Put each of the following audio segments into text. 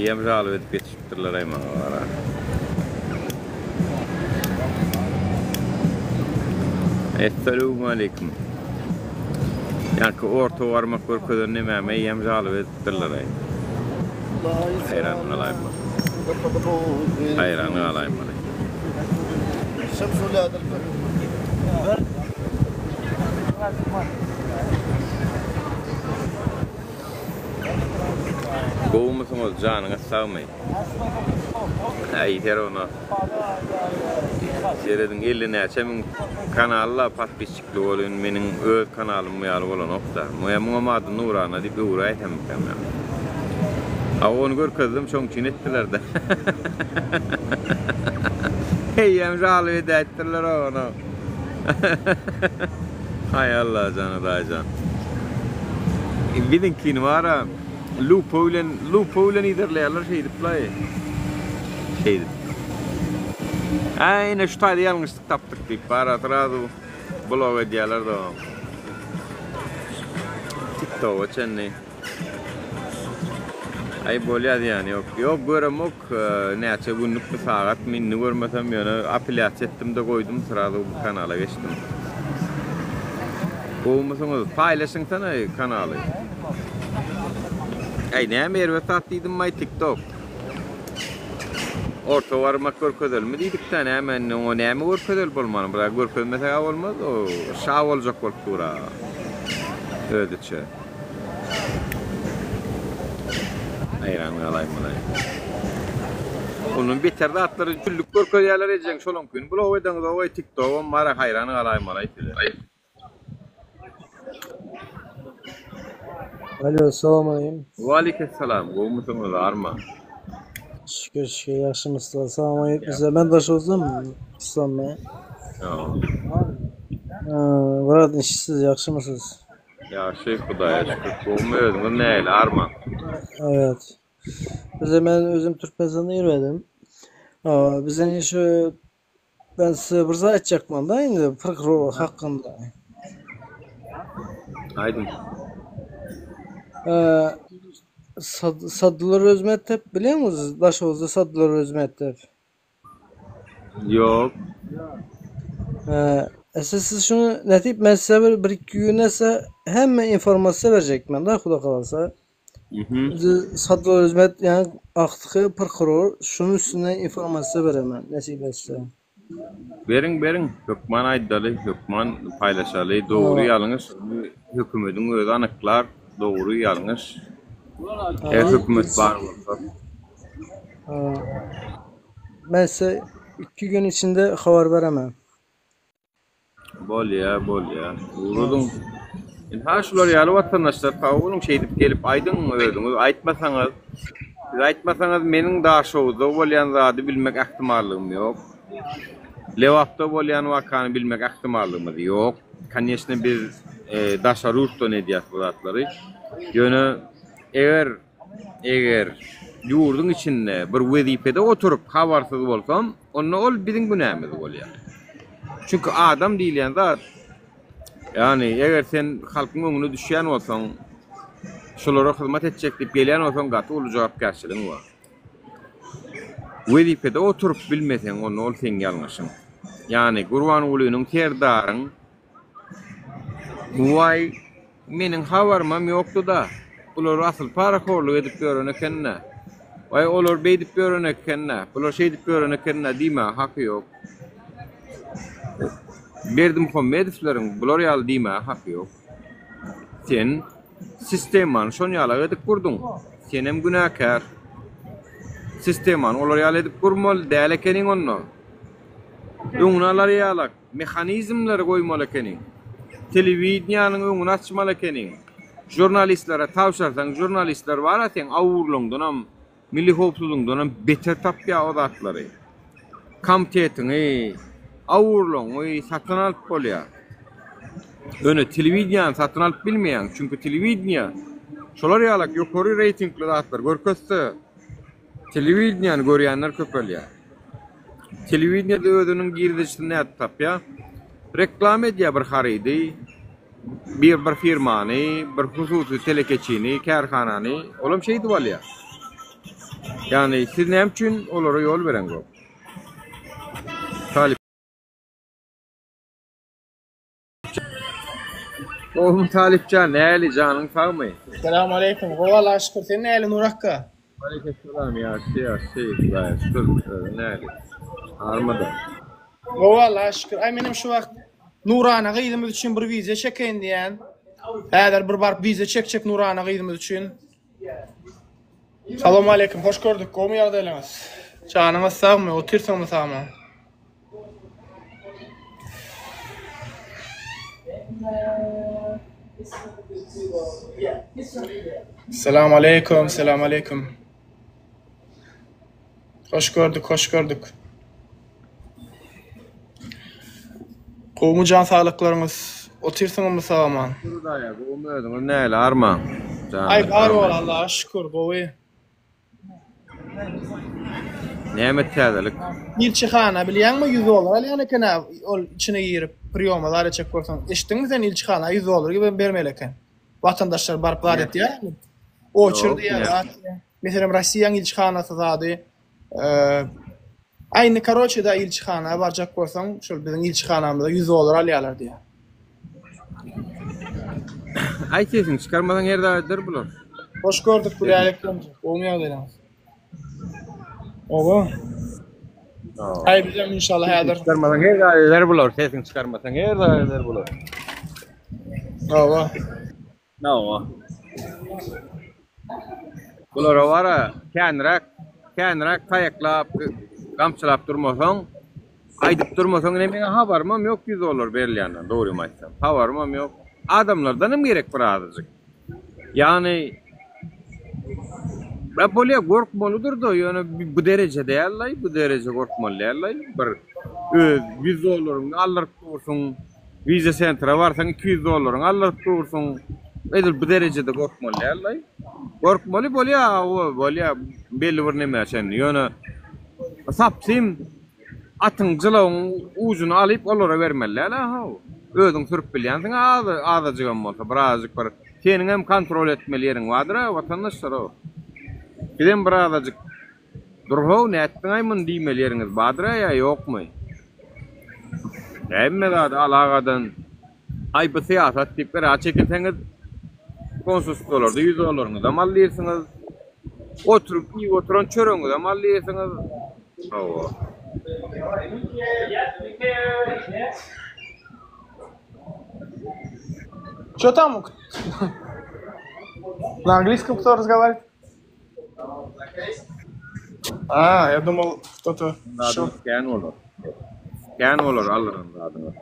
Eyyem ralı edip yetiştirler ayman var. Esselamu aleyküm. Yani orta varmak korkudan ne meme eyyem ralı ediptirler ayman. Hayranın alayım bana. Hayranın alayım bana. Kovmuşsunuz canına sağmayın. Yeter onu. Seredin eline açamın kanalla patbiçikli olun. Benim öz kanalım muyalı olan okta. Muamın adı Nurana deyip uğrayet hem mükemmel. Onu görkazdım çok çin ettiler de. Eyyem ralı eda ettiler onu. Hay Allah canı da can. Bidinkini var ha. Lupoulen iderlerler şeydi play. Şeydi. Aynen şu tayda yanlışlık taptık bir para atrado. Blog ediyorlar da. TikTok açanne. Ay bolya yani yok görem yok ne açı günlük bir saat minni görmesem yani afiliat ettim de koydum sırada bu kanala geçtim. Olmasanız paylaşın sana kanalı. Ay ne merve tatlıydım may TikTok. Orta varmak korkudul mu dedik de hemen o ne mi korkudul bulmanı bırak korkudul mesela olmaz o şav olacak korktura. Öylece. Hayran alayım alayım. Onun biterdi atları küllük korkuyalar edeceksin şolun gün. Bula oydan da o TikTok'un mara hayranı alayım alayım. Alo, selamun aleyküm. Ve aleykümselam. Kovmuşsunuz arma. Şükür yaxşımızlar. Selamun aleyküm. Size ben daş olsam İslam'a. Burada işsiz yaxşımısınız? Yaxşı Xudaya şükür. Kovmuyoruz ne el arma. Evet. Bize ben özüm Türkmenistan'da yürüdüm. Bizden şu ben size bir zayıf çakmam da indi fırk hakkında. Aydın. Sadılar Özmettep biliyor musunuz? Daşovuz'da Sadılar Özmettep. Yok. Esas siz şunu netip ben size bir iki güne hemen informasyon verecek ben de kuda kalırsa. Sadılar Özmet yani aktığı pırkırır. Şunun üstüne informasyon veremem. Nasip etse. Verin. Hükman aydalı, hükman paylaşalı. Doğru yalınız. Hükümetin öz anıklar doğru yalınız. Evet hükümet var olsa. Ben size 2 gün içinde haber veremem. Bol ya. Vurudun. Ha şular yalı vatandaşlar tavuğunun şeydip gelip aydın mı ördünüz? Aytmasanız menin daha şovda bolyan zadı bilmek ihtimallığım yok. Levapta bolyan vakanı bilmek ihtimallığım yok. Kaniyesine bir daşa rurton ediyat bu zatları. Yönü eğer yurdun içinde bir vazifede oturup habersız olsam onu ol bizim günahımız bolyan. Çünkü adam değil yani zat. Yani eğer sen halkın önüne düşen olsan, şolara hizmet edecek deyip gelen olsan katı olu cevapkarşılığın var. Vazifede oturup bilmesen onu ol sen yanlışın. Yani Kurban Ulu'nun terdarın vay menin havarmam yoktu da bular asıl para korluğu edip görünekenne. Vay olur beydip görünekenne. Bular şey edip görünekenne dime hakkı yok. Berdim Muhammedovların bular yal dime hakkı yok. Sen sisteman şon yala edip kurdun. Sen hem günahkar. Sisteman olar yal edip kurmal değerlekenin onu. Öňünalar ýalak, mehanizmleri goýmalakenin. Telewizionyanyň öňüni açmalakenin. Jurnalistlere tawşarsaň, jurnalistler bara sen awurlugdan hem milli howpsuzlukdan hem beter tapýa odatlary. Komitetiň awurlugy satyn alyp bolýar. Öňe telewizyon satyn alyp bilmeýän, çünki telewizyon şolar ýalak ýokary reytingli zatlar görkezse telewizyon görýänler köpelýär. Televizyonda özünün girdişini tapya, reklam ediyor bir haridi, bir firmanı, bir hususi telekeçini, kerhananı, oğlum şeydi var ya. Yani siz ne için olara yol veren go? Talip. Oğlum Talipcan, neyli canın sağmı? Selamun aleyküm. Vallahi şükür. Senin elin Nurakka. Aleykümselam ya, gayet şükür, neyli? Armada. Vallahi şükür. Ay benim şu vakt Nurana gıydımız için bir vize çekeyin diyen. Eğer bir barp vize çek Nurana gıydımız için. Selamun aleyküm. Hoş gördük. Komu yardı elemiz. Canımız sağ mı? Otursun mu sağ mı? Selamun aleyküm. Selamun aleyküm. Hoş gördük. Hoş gördük. Komu can sağlıklarımız. Otursun mu sağ mı? Burada ya, bu umuyordum, neyli arma. Ay var ol Allah'a şükür. Kovu. Nimet tedelik. İlçihana biliyen mi $100? Yani kana ol içine girip priyomalar çek korsan. İştin mi sen İlçihana $100 gibi vermeleken. Vatandaşlar barıp gadet ya. O çırdı ya. Mesela Rusya'nın İlçihanası zadı. Aynı Karoçe'da İlçihana varacak korsan şöyle bizim İlçihanamızda $100 alıyorlar diye. Ay kesin çıkarmadan yerdedir bular. Hoş gördük bu aleyküm. Olmuyor dedim. Oğlum. Ay bizim inşallah yadır. Çıkarmadan yerdedir bular, kesin çıkarmadan yerdedir bular. Oğlum. Ne o? Bular var kendirak tayaklap, kamçılap durmasan, aydıp durmasan ne mene habarmam yok $100 verilýändan, doğru mu aýtsam? Habarmam yok. Adamlardan hem gerek bir azıcık. Yani ben böyle korkmalıdır da yani bu derece değerli, bu derece korkmalı değerli. Bir $100 alır kursun, vize sentra varsan $200 alır kursun. Edir bu derecede korkmalı değerli. Korkmalı böyle belli bir neme sen. Yani sapsim atın cılağın ucunu alıp onlara vermeliler. Ödün sürüp bilýänsiň azyjygam bolsa birazjyk bir senin hem kontrol etmeliýerin vardyr watandaşlar o. Bilen birazjyk durhaw näetdiň aýmyn diýmeliýeriňiz bardyr ýa ýokmy? Emme da alagadan ay bu siýasat diýip çekinseňiz konsulstollarda $100 da mallyýarsyňyz. Oturup oturan çöreňiz da mallyýarsyňyz. Hawa. Что там? На английском кто разговаривает? Я думал, кто-то... Scan olur alırım adını.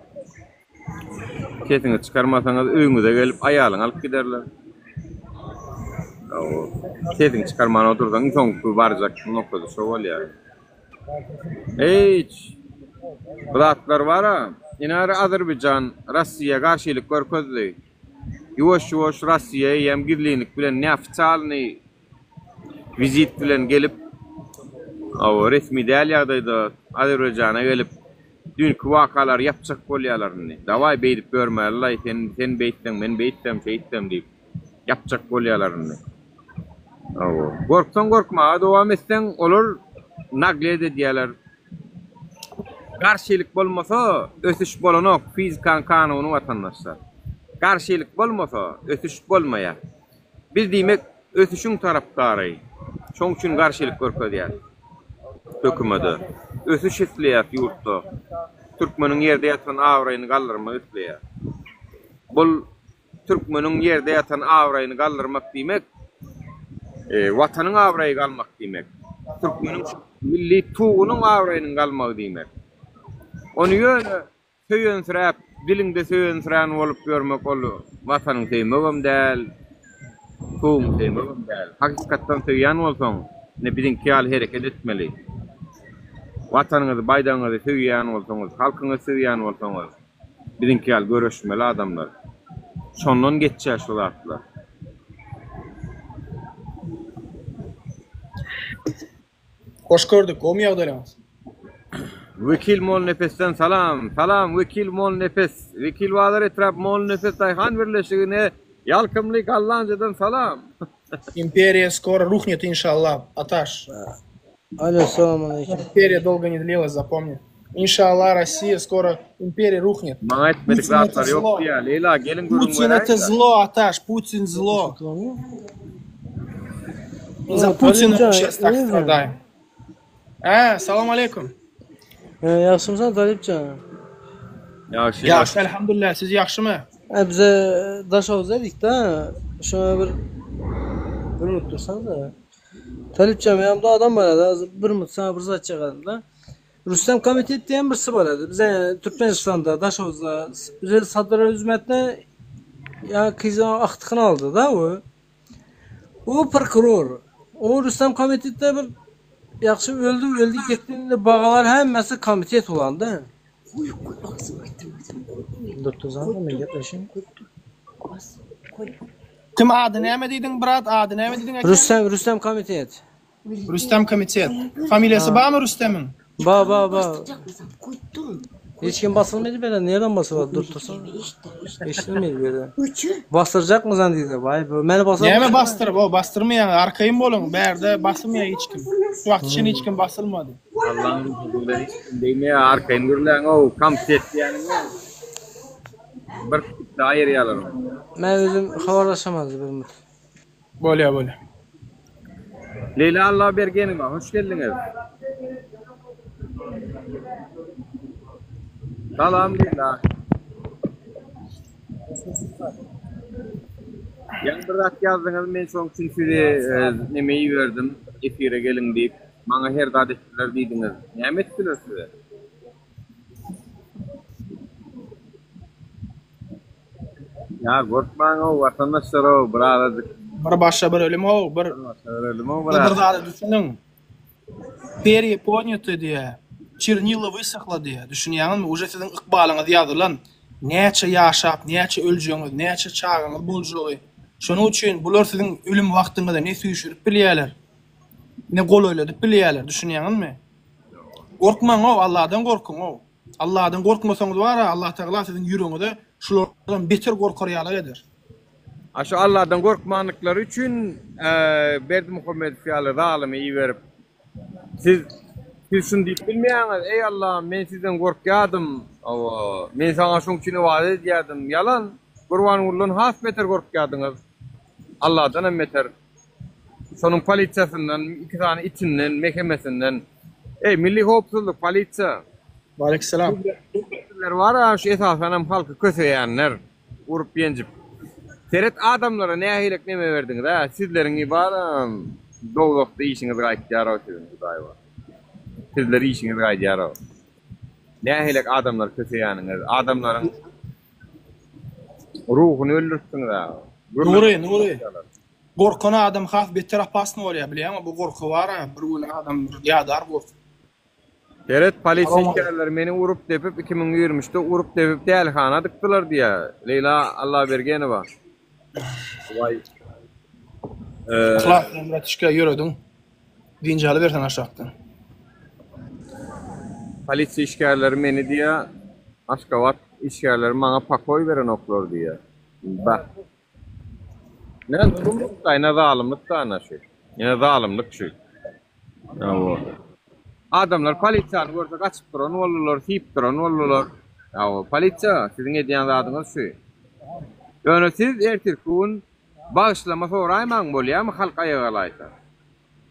Kesini çıkarmasanız öňüňize gelip aýalyň alyp giderler. Kesini çıkarmana otursaň soňky barjak noktada şo bolýar. Hiç. Bulatlar bara, inari Azerbaycan, Rossiya garşylyk görkezdi. Ýoş Rossiýa hem gidlinik bilen näfçalyny vizit bilen gelip resmi däl ýagdaýda Azerbayjana gelip dünkü wakalar yapjak bolýarlaryny. Dawai beýdip görmäler, sen beýtdiň, men beýtdim, şeýtdim diýip yapjak bolýarlaryny. Gorksan gorkma, dowam etseň olar naglede diýerler. Garşylyk bolmasa ösüş bolanok, fizikan kanuny watandaşlar. Garşylyk bolmasa ösüş bolmaýar. Biz diýmek ösüşüň tarapdary. Şoň üçin garşylyk görkezýär. Hökümeti ösüş etleýär ýurtda. Türkmeniň ýerde ýatan awraýyny galdyrmak etleýär. Bul Türkmeniň ýerde ýatan awraýyny galdyrmak diýmek, watanyň awraýy galmak diýmek. Türkmeniň milli tuğunyň awraýynyň galmagy diýmek. Onu ýöne söýensiräp, dilinde söýensirän bolup görmek bolu watanyň teýmegem däl, tuğum teýmegem däl. Hakykatdan söýýän bolsaň, ne biziňki ýaly hereket etmeli. Watanyňyzy, baýdaňyzy söýýän bolsaňyz, halkyňyzy söýýän bolsaňyz, biziňki ýaly görüşmeli adamlar. Şondan geçýär şu zatlar. Hoş gördük. O mu ýagdaýlarymyz? Vekil mol nefesten salam vekil mol nefes, vekil wazir etrap mol nefes Ayhan birleşigine yalkymlyk Allanjadan salam. Империя скоро рухнет, иншаллах, Аташ. Alo, selamun aleyküm. Империя долго не длилась, запомни. Иншаллах, Россия skoro империя рухнет. Bana etmedik Putin rahatlar это yok zlo. ya. Leyla gelin görün Путин это zlo, Аташ, Путин zlo. За Путина мы сейчас так страдаем. Салам алейкум. Yaxşımısan Talipcan? Yaxşı. Yaxşı, elhamdülillah. Siz yaxşımı? Bize daş havuz edik de şuna bir unuttursan da. Talipcan yanımda adam var da bir mut sana bir zat çıkardım da. Rüstem Komitet diyen birisi var idi. Bize Türkmenistan'da daş havuzda bize Sadra hizmetine ya kızın aktıkını aldı da o. O prokuror. O Rüstem Komitet'te bir yaxşı öldü getdiğinde bağlar həmməsi komitet olandı. Doktor zandı mı getmişim? Kim adı neyme dedin brat? Adı neyme dedin? Rüstem Komitet. Rüstem Komitet. Familyası var mı Rüstem'in? Ba. Hiç kim basılmaydı böyle. Nereden basılır? Durtursan. Eşitlemeydi böyle. Bastıracak mı zannediyordu? Vay be. Beni basar. Neyme bastırıp o? Bastırmayan. Arkayım bolun. Berde basılmıyor hiç kim. Şu vakit için hiç kim basılmadı. Allah'ın huzurları içindeyim arkayın görülen o kamset yani. Bir dair yalarım. Ben özüm haberlaşamazdı bir mut. Böyle. Leyla Allah bergenime hoş geldiniz. Salam Leyla. Yan bir rak yazdınız men son için size nemeyi verdim. Efire gelin deyip. Bana her dadettiler deydiniz. Ne ettiler size? Ya korkmayın o vatandaşlar o bradadık. Bir başa bir ölüm o. Bir daha düşünün. Перья подняты diye. Чернила высохла diye. Düşünüyorsun mu? Уже sizin ıkbalınız yazılan. Neçe yaşap, neçe öleceğiniz, neçe çağınız bulacağız. Şunun için bular sizin ölüm vaktinde ne suyuşurup biliyorlar. Ne gol oyladıp biliyorlar. Düşünüyorsun mu? Korkmayın o. Allah'tan korkun o. Allah'tan korkmasanız var ya Allah Teala sizin yüreğinizde şulardan beter korkaryalar eder. Aşu Allah'tan korkmanlıkları için Berdi Muhammed Fiyali zalimi iyi verip siz şunu deyip bilmeyiniz. Ey Allah'ım ben sizden korkuyadım. Men sana şun için vaat ediyadım. Yalan. Kurban ullun has beter korkuyadınız. Allah'tan hem beter. Sonun politsiyasından, iki tane içinden, mekemesinden. Ey milli hopsuzluk polisiya. Aleykümselam. Var ya şu esasen halkı kötüyeyenler. Vurup yencip. Seret adamlara ne ahilik neme verdiniz ha? Sizlerin ibaran doğulukta işiniz gayet yarav sizin Huday var. Sizler işiniz gayet yarav. Ne ahilik adamlar kötüyeyeniniz. Adamların ruhunu öldürsünüz ha. Nuri. Korkana adam haf beter apasını oluyor biliyor musun? Bu korku var ya. Bir adam yadar korku. Seret polis işçiler beni vurup depip 2023'te vurup depip delhana dıktılar diye. Leyla Allah bergeni var. Vay. Klas Murat işe yürüdün. Dincalı versen aşağıdan. Polis işçiler beni diye Aşkavat işçiler bana pakoy veren oklar diye. Bak. Ne zulümlük da ne zalimlik da ana şey. Ne zalimlik şey. Adamlar polisiyanı görse kaçıp duran olurlar, tiyip duran olurlar. Polisiya sizin ediyen adınız şu. Yani siz ertirkuğun bağışlama sorayman bolya mı halk ayağalaysa?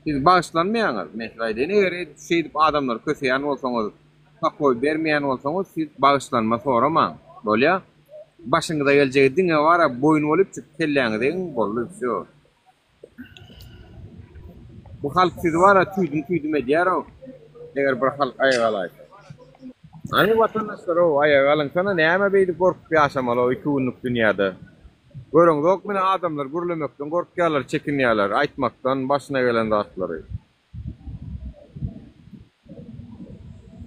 Siz bağışlanmayanız. Mesela ne göre şey edip adamlar köseyen olsanız, pakoy vermeyen olsanız siz bağışlanma soraman bolya. Başınıza geleceği dine var ya boyun olup çık kelleğiniz deyin bollu bir şey o. Bu halk siz var ya tüydüm ediyar o. Eğer bir halk ayağalaysa. Hani vatandaşlar o ayağalın sana neyme beydi korkup yaşamalı o iki günlük dünyada. Görün dokmine adamlar gürlemekten korkuyorlar, çekiniyorlar, aytmaktan başına gelen dağıtları.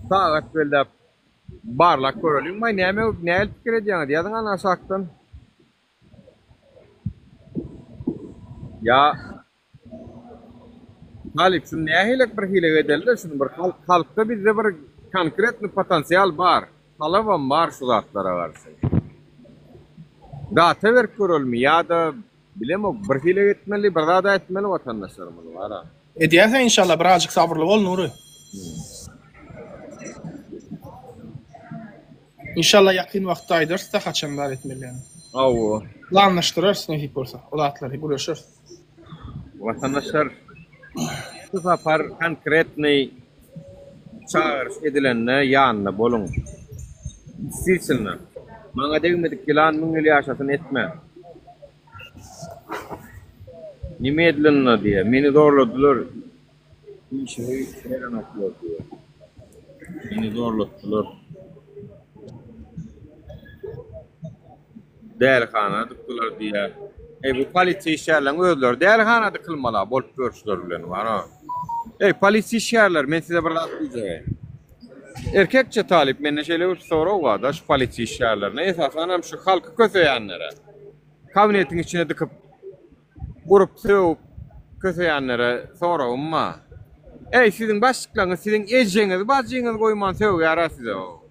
Saat böyle barlak görülüyor. May neyme neyel fikir ediyorsun diyadın ana saktan. Ya Halip şunu nehilik bir hile edelim şunu bir halkta bizde bir konkret bir potansiyel var. Talavan var şu zatlara karşı. Data ver görülmüyor ya da Bilem o bir hile etmeli, bir daha da etmeli vatandaşlarımız var ha. Edýärsen inşallah birazcık sabırly bol Nuri. İnşallah yakın wagtda aýdarsa haçanlar etmeli. Awo. Planlaşdırırsın hep bolsa. Olatlar görüşür. Vatandaşlar bu sefer konkretny çağırış edilenle yanına bolun. Silsinler. Maňa degmedik kilan müňeli ýaşasyn etme. Nime edilenle diye meni zorladylar. İşe veren atlar diye. Meni zorladylar. Dälhana dıkdylar diye. Bu polisiýa işgärlerini özleri dälhana dykylmalar bolup görüşler bilen var ha. Polisiýa işgärler men size bir rat diýjek. Erkekçe talip menne şeýle bir sorag bar da şu polisiýa işgärlerine esasan hem şu halky köseýänlere. Kabinetin içine dıkyp gurup söwüp köseýänlere soragymma. Sizin başlyklaryňyz, sizin ejeňiz, bajyňyz goýman söwgär size o.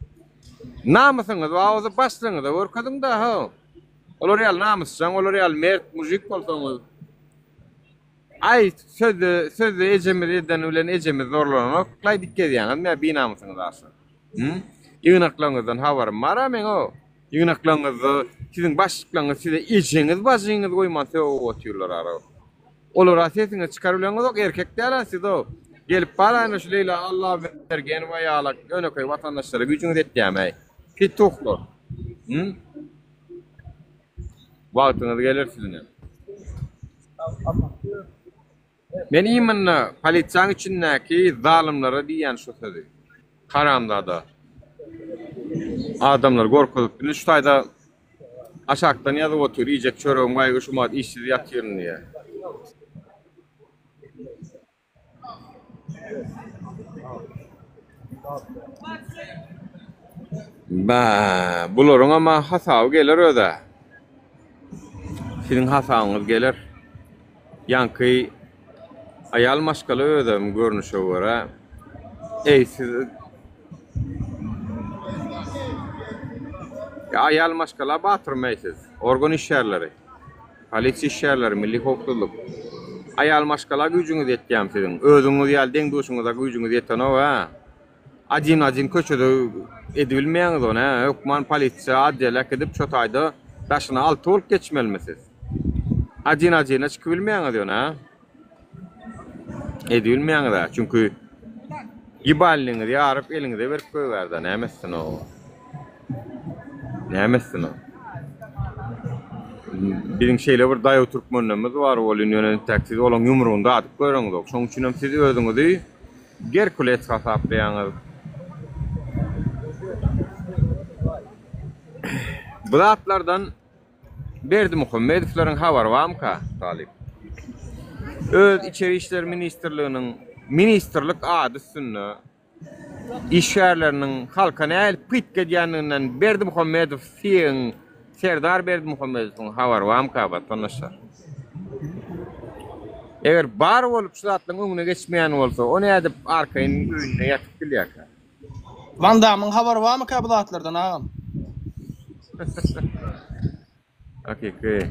Namysyňyz, awazy başlygyňyz görkedim da ha. Olar ýal namysçan, olar ýal mert mujik bolsaňyz. Sözü ejemiz eden bilen ejemiz zorlanok, klay dikkezýän, men binamysyňyz aşy. Ýygnaklaryňyzdan habarym bar men o. Ýygnaklaryňyzy, sizin başlyklaryňyz, size ejeňiz, bajyňyz goýman söwüp otyrlar ara. Olar asetsiňiz çykarylaňyz ok erkekler siz o. Gelip barana şu Leyla Allah bergen we ýalak öneköy watandaşlara gücüňiz etdiýämi? Fitoklar. Wagtyňyz gelir sizin. Men iýmanna polisiýanyň içindäki zalimlara diýen şu sözi. Karamda da adamlar gorkup şu taýda aşakdan ýazyp otur, iýjek çöregim gaýgy şumat işsiz ýatyryn diýe. Bularyň ama hasaby gelir öde. Sizin hasabyňyz gelir. Ýanky ayal maşgaly ödem görnüşe göre. Siz ayal maşgala batyrmaýsyz. Organ işgärleri, polisiýa işgärleri, milli hukukçuluk. Ayal maşgala gücüňiz etýär sizin. Özüňiz ýal deň duşuňyza gücüňiz eten o ha. Ajin köçede edilmeýäňiz ona, hökman polisiýa addelek edip şu taýda daşyna alty bolup geçmelmisiz. Ajina çykyp bilmeýäňiz ona. Edilmeýäňiz da, çünkü giballiňiz ýaryp eliňize berip goýberdi, nämesin o? Nämesin o? Biziň şeýle bir daýa türkmenlerimiz bar, bolýan ýöne taksiz olan ýumrugynda atyp goýraňyz. Şoň üçin hem siz özüňizi Gerkules hasaplaýaňyz. Bu zatlardan Berdimuhammedowlaryň habary barmyka, Talip? Öz İçeri İşler Ministrliğinin ministrlik ady üstünde işgärleriniň halka näl pitke diýeninden Berdimuhammedow fiň Serdar Berdimuhammedowyň habary barmyka watandaşlar? Eger bar bolup şu zatlaryň öňüne geçmeýän bolsa, ony edip arkaýyn öňüne ýatyp bilýär. Van Damyň habary barmyka bu zatlardan agam? Hakiki.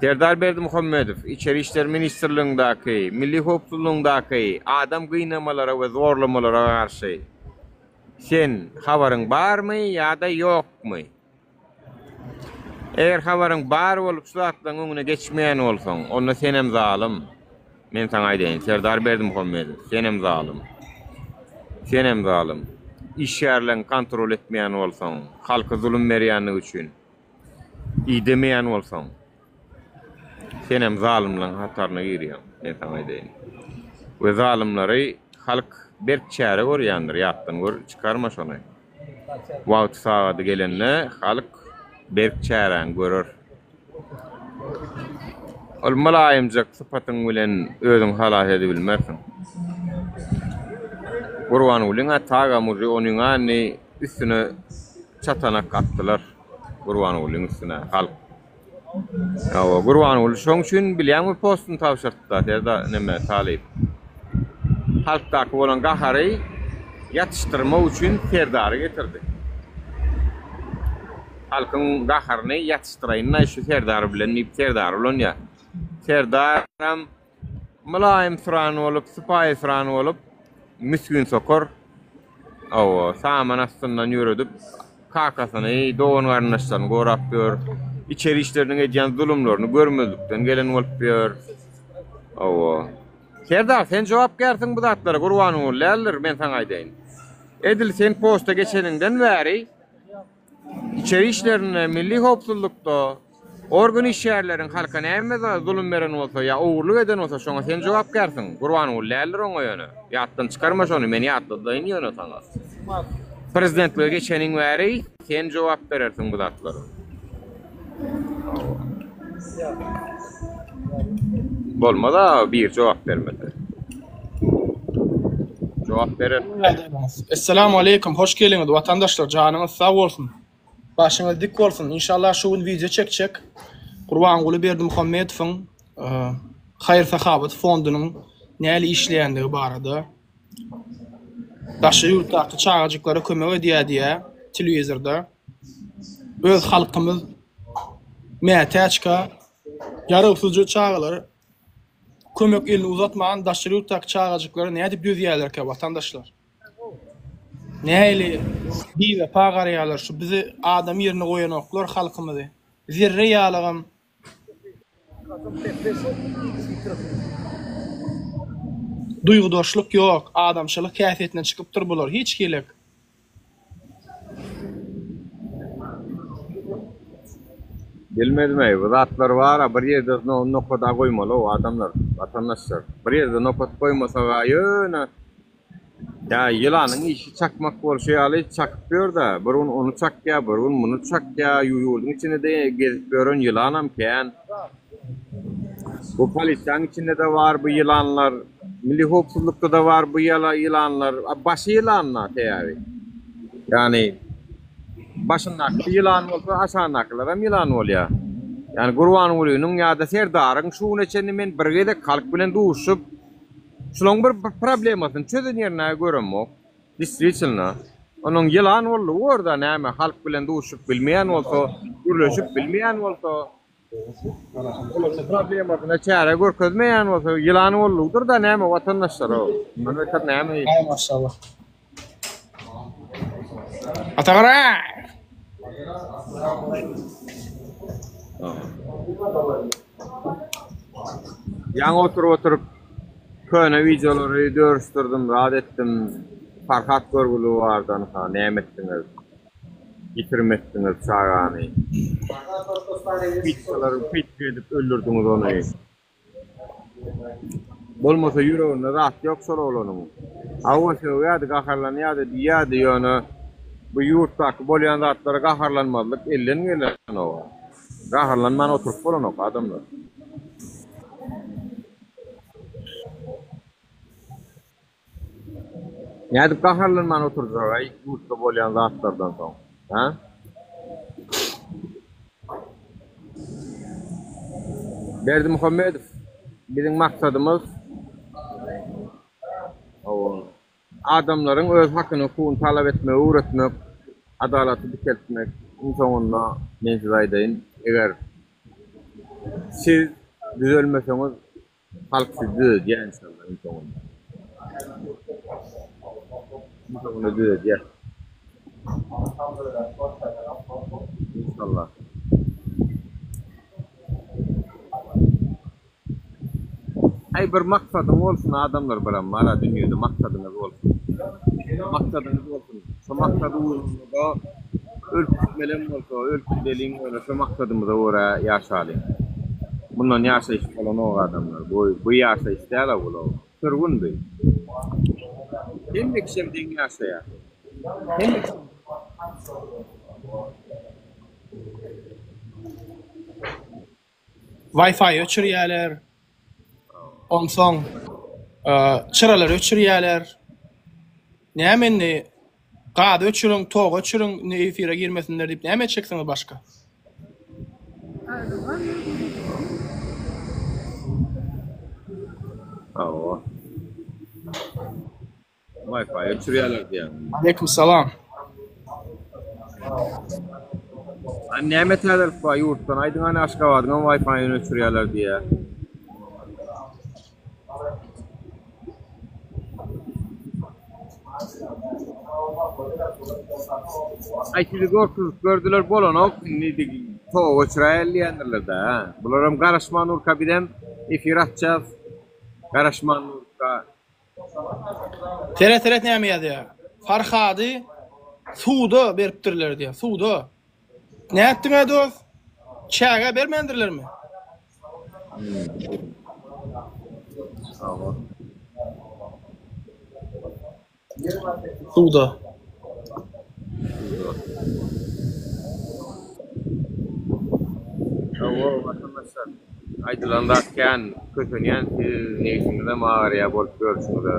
Serdar Berdimuhammedow İçeri İşler Ministrliğindäki, Milli Hukukçulugyňdaky adam gynamalara we zorlamalara garşy sen habaryň barmy ýa-da ýokmy? Eger habaryň bar bolup şu zatlaryň öňüne geçmeýän bolsaň, onda sen hem zalim. Men saňa aýdyn, Serdar Berdimuhammedow, sen hem zalim. Sen hem zalim. İşgärlerini kontrol etmeýän bolsaň, halka zulüm berýänligi üçin iýdemeýän bolsaň, sen hem zalimlaryň hataryna girýän, men saňa aýdyn. We zalimlary halk berkçäre görýändir, ýatdan gör çykarma şonu. Wagt sagady gelenle halk berkçären görür. Ol malaýymjak sypatyň bilen özüň halat edip bilmersiň. Gurwan ulyň ataga muzy onuň any üstüne çatanak atdylar. Gurwan ulyň üstüne halk. Awa Gurwan uly şoň üçin bilýärmi postun tawşyrtda derda neme Talip. Halkdaky bolan gahary ýatışdyrma üçin Serdary getirdi. halkın gaharını yatıştırayınna şu serdar bilen nip serdar olan ya. Serdaram mülayim sıran olup, sıpayi sıran olup, müskün sokor. O saman astından yürüdüp, kakasını, doğun varnaştan gorapıyor. İçeri işlerinin ediyen zulümlerini görmedikten gelen olup diyor. O Serdar sen cevap gersin bu zatlara kurbanı ol, ben sana aydayn. Edil sen posta geçeninden beri içeri işlerine milli hopsullukta organ iş yerlerin halka näme zulüm veren olsa ya oğurluk eden olsa şoňa sen jogap gersin. Kurban ol oňa ýöne. Ýatdan çykarma şonu meni ýatdaýyn ýöne sana. Prezidentliğe geçenin beri sen jogap berersin bu zatlara. Bolmada bir jogap bermedi. Jogap berer. Esselamu aleyküm, hoş geldiniz vatandaşlar, canınız sağ olsun. Başınız dik olsun. İnşallah şu gün video çekecek. Gurbangulu Berdimuhammedowyň Hayır Sahabat fondunun näli işleýänligi barada. Daşy ýurtdaky çağajyklara kömek edýär telewizorda. Öz halkymyz mätäçka yaragsyzca çağalar kömek elini uzatmagan daşy ýurtdaky çağajyklara näme diýip ýözýärlerkä vatandaşlar. Näli bir ve pagarayalar şu bizi adam yerine koyan oklar halkımızı. Zirre yağlığım. Duygudaşlık yok. Adamçılık keyfiyetinden çıkıp durbular. Hiç gerek. Bilmedim bu zatlar var bir yerde nokta koymalı o adamlar, vatandaşlar. Bir yerde nokta koymasa ýöne ya yılanın işi çakmak bolşaýaly çakpıyor da burun onu çakya, burun bunu çakya, ýolun içinde de gezip görün yılanam ken. Bu Palestin içinde de var bu yılanlar, milli hopsuzlukta da var bu yılanlar, başı yılanlar teyari. Yani başındaki yılan olsa aşağındakiler hem yılan bolýar. Yani Gurban Ulynyň ýa-da serdaryň şuň içinde men birge de halk bilen duşup şulan bir problemasyny çözen ýerine göremok. Distrikçilna. Onuň ýylan boldy orada näme halk bilen duşup bilmeýän bolsa, gürleşip bilmeýän bolsa, problemasyny çäre görkezmeýän bolsa, ýylan boldyr da näme watandaşlar o. Memleket näme? Ay maşallah. Atagara. Ýa oturup köne videolary dörüşdirdim, rad etdim. Farhat görgülü vardan ha, näme etdiňiz? Gitirmetdiňiz çağany. Pit edip öldürdiňiz ony. Bolmasa ýüreginde rahat ýok şol olanyň. Awşy ýa-da gaharlanýar diýýärdi ýöne. Bu ýurtdaky bolýan zatlara gaharlanmalyk elden gelen o. Gaharlanman oturup bolanok adamlar. Näde gaharlanman oturjak ýurtda bolýan zatlardan soň. Ha? Berdimuhammedow biziň maksadymyz adamlaryň öz hakyny hukukyny talap etmek, öwretmek, adalaty dikeltmek. Soňunda men size aýdaýyn, eger siz düzelmeseňiz halk sizi diýen inşallah soňunda. Soňunda düzelýär. İnşallah. Ay bir maksadyň bolsun adamlar bilen mara dünýede maksadyňyz bolsun. Maksadyňyz bolsun. Şu maksady uýrunda ölçmelen bolsa, ölçmeliň öyle şu maksadymyza göre ýaşalyň. Bundan ýaşaýyş bolan o adamlar. Bu ýaşaýyş däl bolan. Sürgündir. Hem ekşemden ýaşaýar. Hem Wi-Fi öçürýärler. Onsoň çyralar öçürýärler. Näme gady öçürüň, tog öçürüň, efire girmesinler diýip näme çekseňiz başga? Awa. Wi-Fi öçürýärler diýär. Aleyküm salam. Näme täzelik ba ýurtdan aýdyň ana Aşgabatyň Wi-Fi-ýyny öçürýärler diýe. Aýtyly gördüler bolanok, nidi to öçürýärler-de. Bularam garaşman urka bidem efir atjaz. Garaşman urka. Teret näme ýady? Farhady suwda beripdirler diýe. Suwda. Näetdiňe dost? Çäge bermendirlermi? Suwda. Vatandaşlar aýdylandarken kötünýän näçinde magariýa bolup görüşmüde.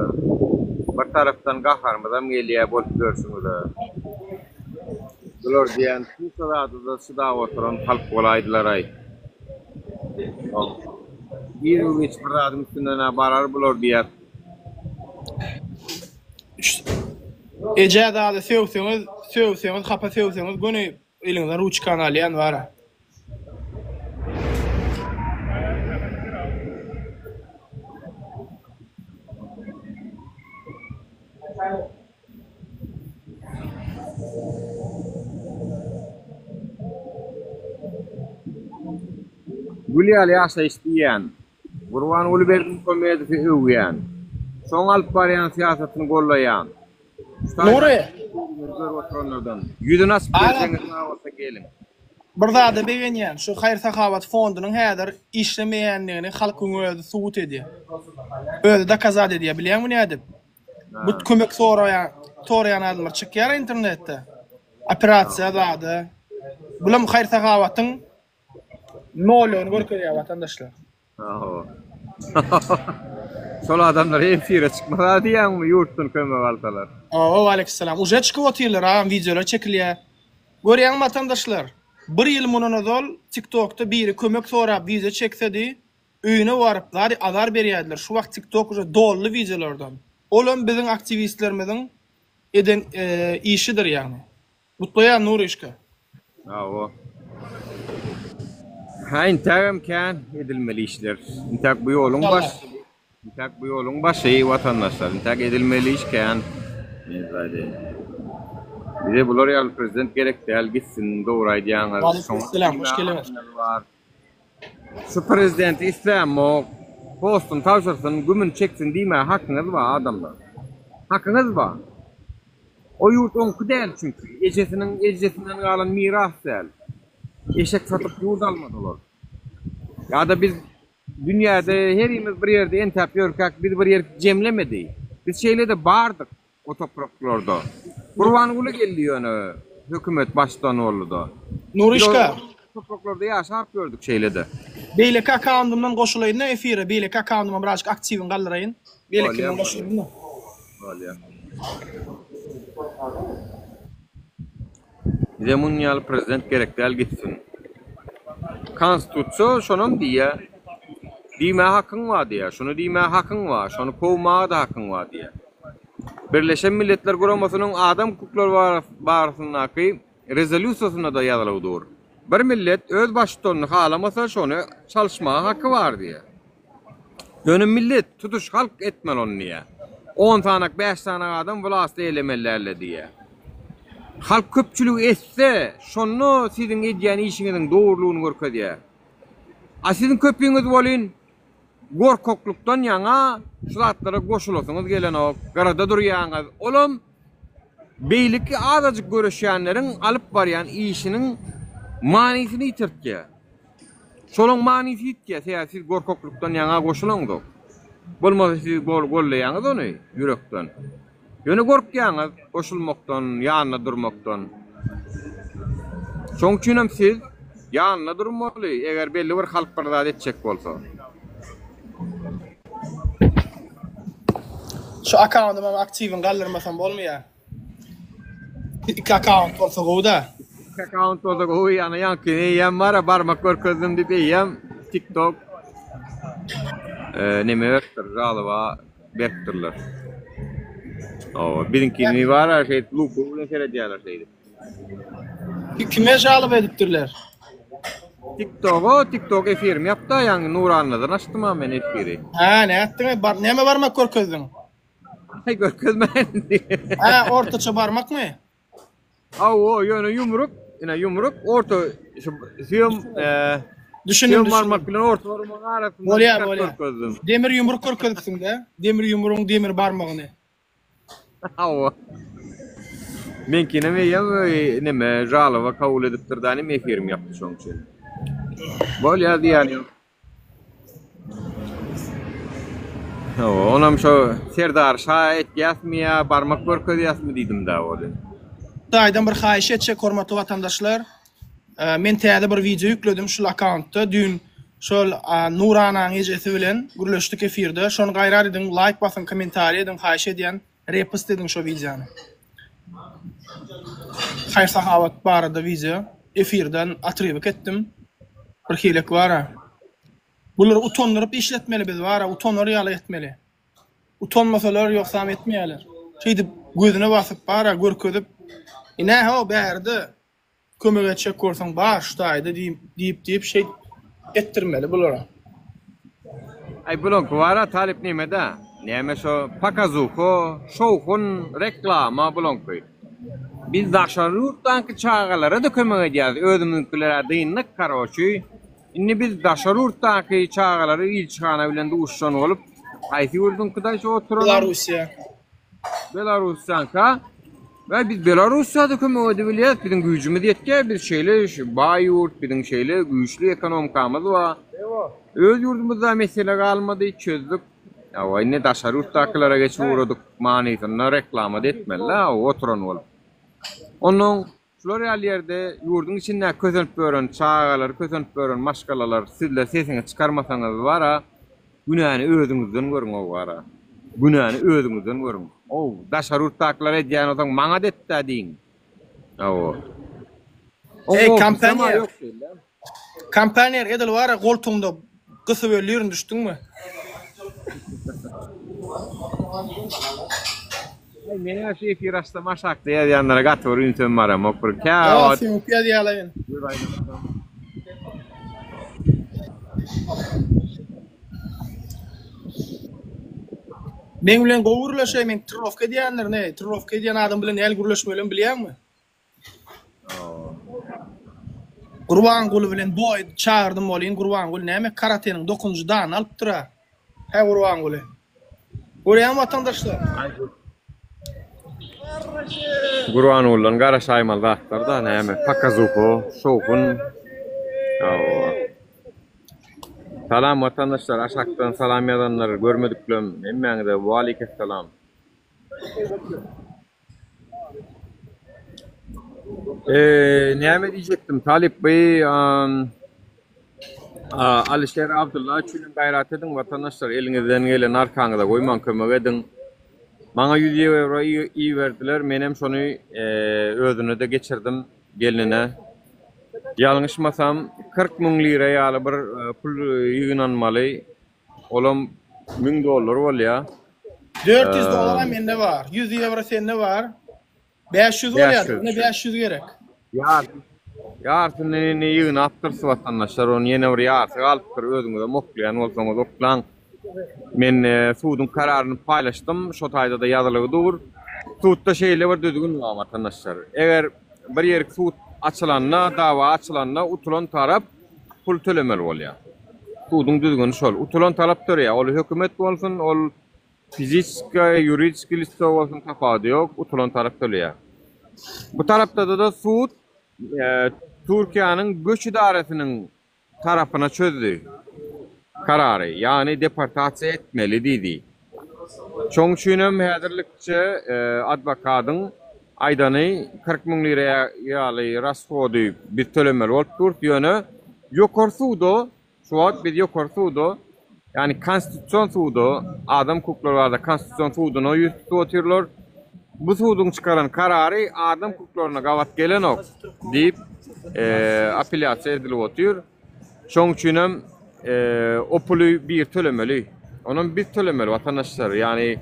Bir taraftan gaharmydam gelýär bolup görüşmüde. Bular diýen şu sadatyda syda oturan halk bolaýdylar aý. Bir üç bir adım üstüne barar bular diýer. Eje da sewseňiz, hapa sewseňiz göni eliňizden ruçkan alýan bara. Gulýaly ýaşa isleýän, Gurban Uluberdin komediýasy öwýän, soň alyp barýan siýasatyny gollaýan. Nuri, Görüp oturanlardan. Ýüzüne asıp berseňiz bolsa gelin. bir zada begenýän, şu Haýr Sahawat fondunyň häzir işlemeýänligini halkyň özü subut edýär. Özü de kazat edýär, bilýärmi nädip? Bu kömek soraýan adamlar çykýar internetde. Operasiýa zady. Bulam Haýr Sahawatyň nolunu görkezýär watandaşlar. Sol adamlar efire çıkmalar diýäňmi ýurtdan kömek alsalar. Aleykümselam. Uje çykyp otyrlar, videolar çekilýär. Görýän watandaşlar, bir ýyl mununazol TikTok'ta biri kömek sorap video çeksedi, öýüne baryp azar berýärdiler. Şu wagt TikTok uje dolly videolardan. Olam biziň aktivistlerimiziň eden işidir ýagny. Mutlaýan nur işke. Intagam kan edilmeli işler. Intag bu ýoluň başy watandaşlar. Intag edilmeli işken. Bize bular ýaly prezident gerek däl gitsin, dogry aýdýaňyz. Aleykümselam, hoş geldiniz. Şu prezident islämo postun tawşyrsyn, gümün çeksin diýme hakyňyz bar adamlar. Hakyňyz bar. O ýurt onky däl çünki ejesinden galan miras däl. Eşek satıp ýurt almadylar. Ya da biz dünýäde herimiz bir ýerde entap ýörkak, biz bir ýer jemlemedi. Biz şeýlede bardyk o topraklarda. Gurban Uly geldi ýöne hökümet başdan boldy. Nurişka. Topraklarda ýaşap gördük şeýlede. Beýlek akawundymdan goşulaýyn efire, beýlek akawundymdan birazjyk aktiwin galdyraýyn. Beýlekden goşulaýyn. Bolýar. Bize munýal prezident gerek däl gitsin. Konstitusiýa şonam diýär. Diýme hakyň bar diýär. Şonu diýme hakyň bar, şonu kowmaga da hakyň bar diýär. Birleşen Milletler Guramasynyň adam hukuklary barasyndaky rezolýusiýasyna da ýazylypdyr. Bir millet öz başçylygyny halamasa şonu çalışmaga hakkı bar diýär. Dönüm millet tutuş halk etmeli onu diýär. 10 tanak 5 tanak adam welaty elemelerle diýär. Halk köpçülük etse, şonu sizin edýän işiňiziň dogrulygyny görkezýär. A sizin köpüňiz bolyn, gorkoklukdan ýaňa şu zatlara goşulasyňyz gelenok, garada durýaňyz. Olam beýlikki azajyk göreşýänleriň alyp barýan işiniň manysini ýitirtýär. Şolaň manysy ýitýär, siz gorkoklukdan ýaňa goşulaňyz. Bolmasa siz gollaýaňyz ony ýürekden. Ýöne gorkýaňyz goşulmakdan, ýanyna durmakdan. Şoň üçin hem siz ýanyna durmaly, eger belli bir halk bir zat etjek bolsa. Şu akawuntyma aktiwin galdyrmasam bolmaýar. İki akawunt bolsa gowda. İki akawunt bolsa gowy ýana ýanky ýem bara barmak görkezdim diýip ýem TikTok neme wektir galyba beripdirler. Birinkini var her şey lupu bilen seredýärler şeýdi. Kime jalap edipdirler? TikTok efirim yaptı yani Nuranlı'dan açtım ama ben efiri. Ha, ne ettin? Neme barmak korkuzdun? Ay görkezmen. Ha, ortaça barmak mı? O yine yumruk orta siyum Düşündüm. varmak bilen orta varmak arasında Bolya. görkezdim. Demir yumruk korkuzdun da. Demir yumruğun demir barmağını. O. Menki neme jalava kabul edip durdani efirim yaptı şoň için. Bolya diýany. Onam şu Serdar şa etýäsmi ýa barmak görkezýäsmi diýdim da bolu. Daýdan bir haýyş etjek hormatly watandaşlar. Men täze bir video ýükledim şu accountda. Dün şol Nuranyň ejesi bilen gürleşdik efirde. Şonu gaýrar edin, like basyn, kommentariýa edin, haýyş edýän, repost edin şu videony. Haýyr sahabat barada video efirden atryp etdim. Bir hilek var. Bular utondurup işletmeli biz var. Utonları ýaly etmeli. Utonmasalar ýoksam etmeýärler. Şeýdi gözüne basyp bara görkezip ine ho bärde kömek etjek görsäň başdaýdy diýip şey ettirmeli bulara. Ay bulon kuvara talip nimede? Neme şu pakazuko, şoğun reklama bulon koy. Biz daşarurdan ki çağalara da kömek edýäs. Özümünkilere dynnyk karoçy. Inni biz daşarurdan ki çağalara ilçhana bilen duşşan olup aýsy ýurdun kıdaş oturan Belarusiýanka ve biz Belarusyada kömek edebilýäs. Bizim güýjümiz ýetke bir şeýle baý ýurt, bizim şeýle güýçli ekonomikamyz bar. Öz ýurdumyzda mesele galmady, çözdük. Ya ine daşarurdakylara geçip uğradyk manysyna reklama etmeli, oturan bolup. Onun Florial ýerde ýurdun içinde közenip bören çağalar, közenip bören maşgalalar sizle sesini çıkarmasaňyz bara, günäni özüňizden görüň o bara. Günäni özüňizden görüň. O daşarurdakylara edýän otaň maňa detdi diýin. Kampanya edil var goltuňda gysyp ölýärün düşdüňmi? Mene şu efir açta maşakda ýaýanlara gatyr ünsen maram okur. Ka, sen piyadi ýalaýyn. Men bilen gowurlaşy, men trofka diýenler ne? Trofka diýen adam bilen el gurlaşmaly bilýärmi? Gurban Gul bilen boy çağırdım bolýan Gurban Gul näme karatening 9-njy dan alyp durar. Ha Gurban Gul. Görýän watandaşlar. Gurban Gul'dan gara şaýmal zatlarda näme pakazuko, şoğun. Salam vatandaşlar, aşaktan salam ýazanlar görmediklerim, emmeňde waaleykumselam. Näme diýjekdim? Talip Bey, Alişer Abdullah üçin gaýrat edin vatandaşlar, eliňizden gelen arkaňyza goýman kömek edin. Maňa 100 euro iyi berdiler, menem şonu özüne de geçirdim geline. Ýalňyşmasam 40 000 lira ýaly bir pul ýygnanmaly. Olam $1000 bolýa. 400 dolara mende var. 100 euro sende var. 500 bolýar. Ne 500 gerek. Yartını yığın aptırsı vatandaşlar onu yine bir yartı alıptır özünüze moklayan olsanız oklan. Men suudun kararını paylaştım. Şu tayda da yazılı dur. Suudda şeyle var düzgün vatandaşlar. Eğer bir yer suud açılanla, dava açılanla utulan taraf pul tölemeli bolýar. Suudun düzgün şol. Utulan tarapdyr ya. Ol hökümet bolsun, ol fizika, yuridik liste bolsun tapady yok. Utulan taraf töleýär. Bu tarapda da suud Türkiýanyň göç idaresiniň tarapyna çözdü karary, ýani deportasiýa etmeli diýdi. Çoň üçinem häzirlikçe adwokatyň aýdany 40 000 lira ýaly rasxody bir tölemeli bolup ýöne ýokary suwda, şuwat bir ýokary suwda, ýani konstitusiýon suwda, adam hukuklary barada konstitusiýon suwduny ýüztürler. Bu suwduň çykaran karary adam hukuklaryna gawat gelenok diýip apelýasiýa edilip otur. Şoň üçinem o puly bir tölemeli. Onun bir tölemeli vatandaşlar. Yani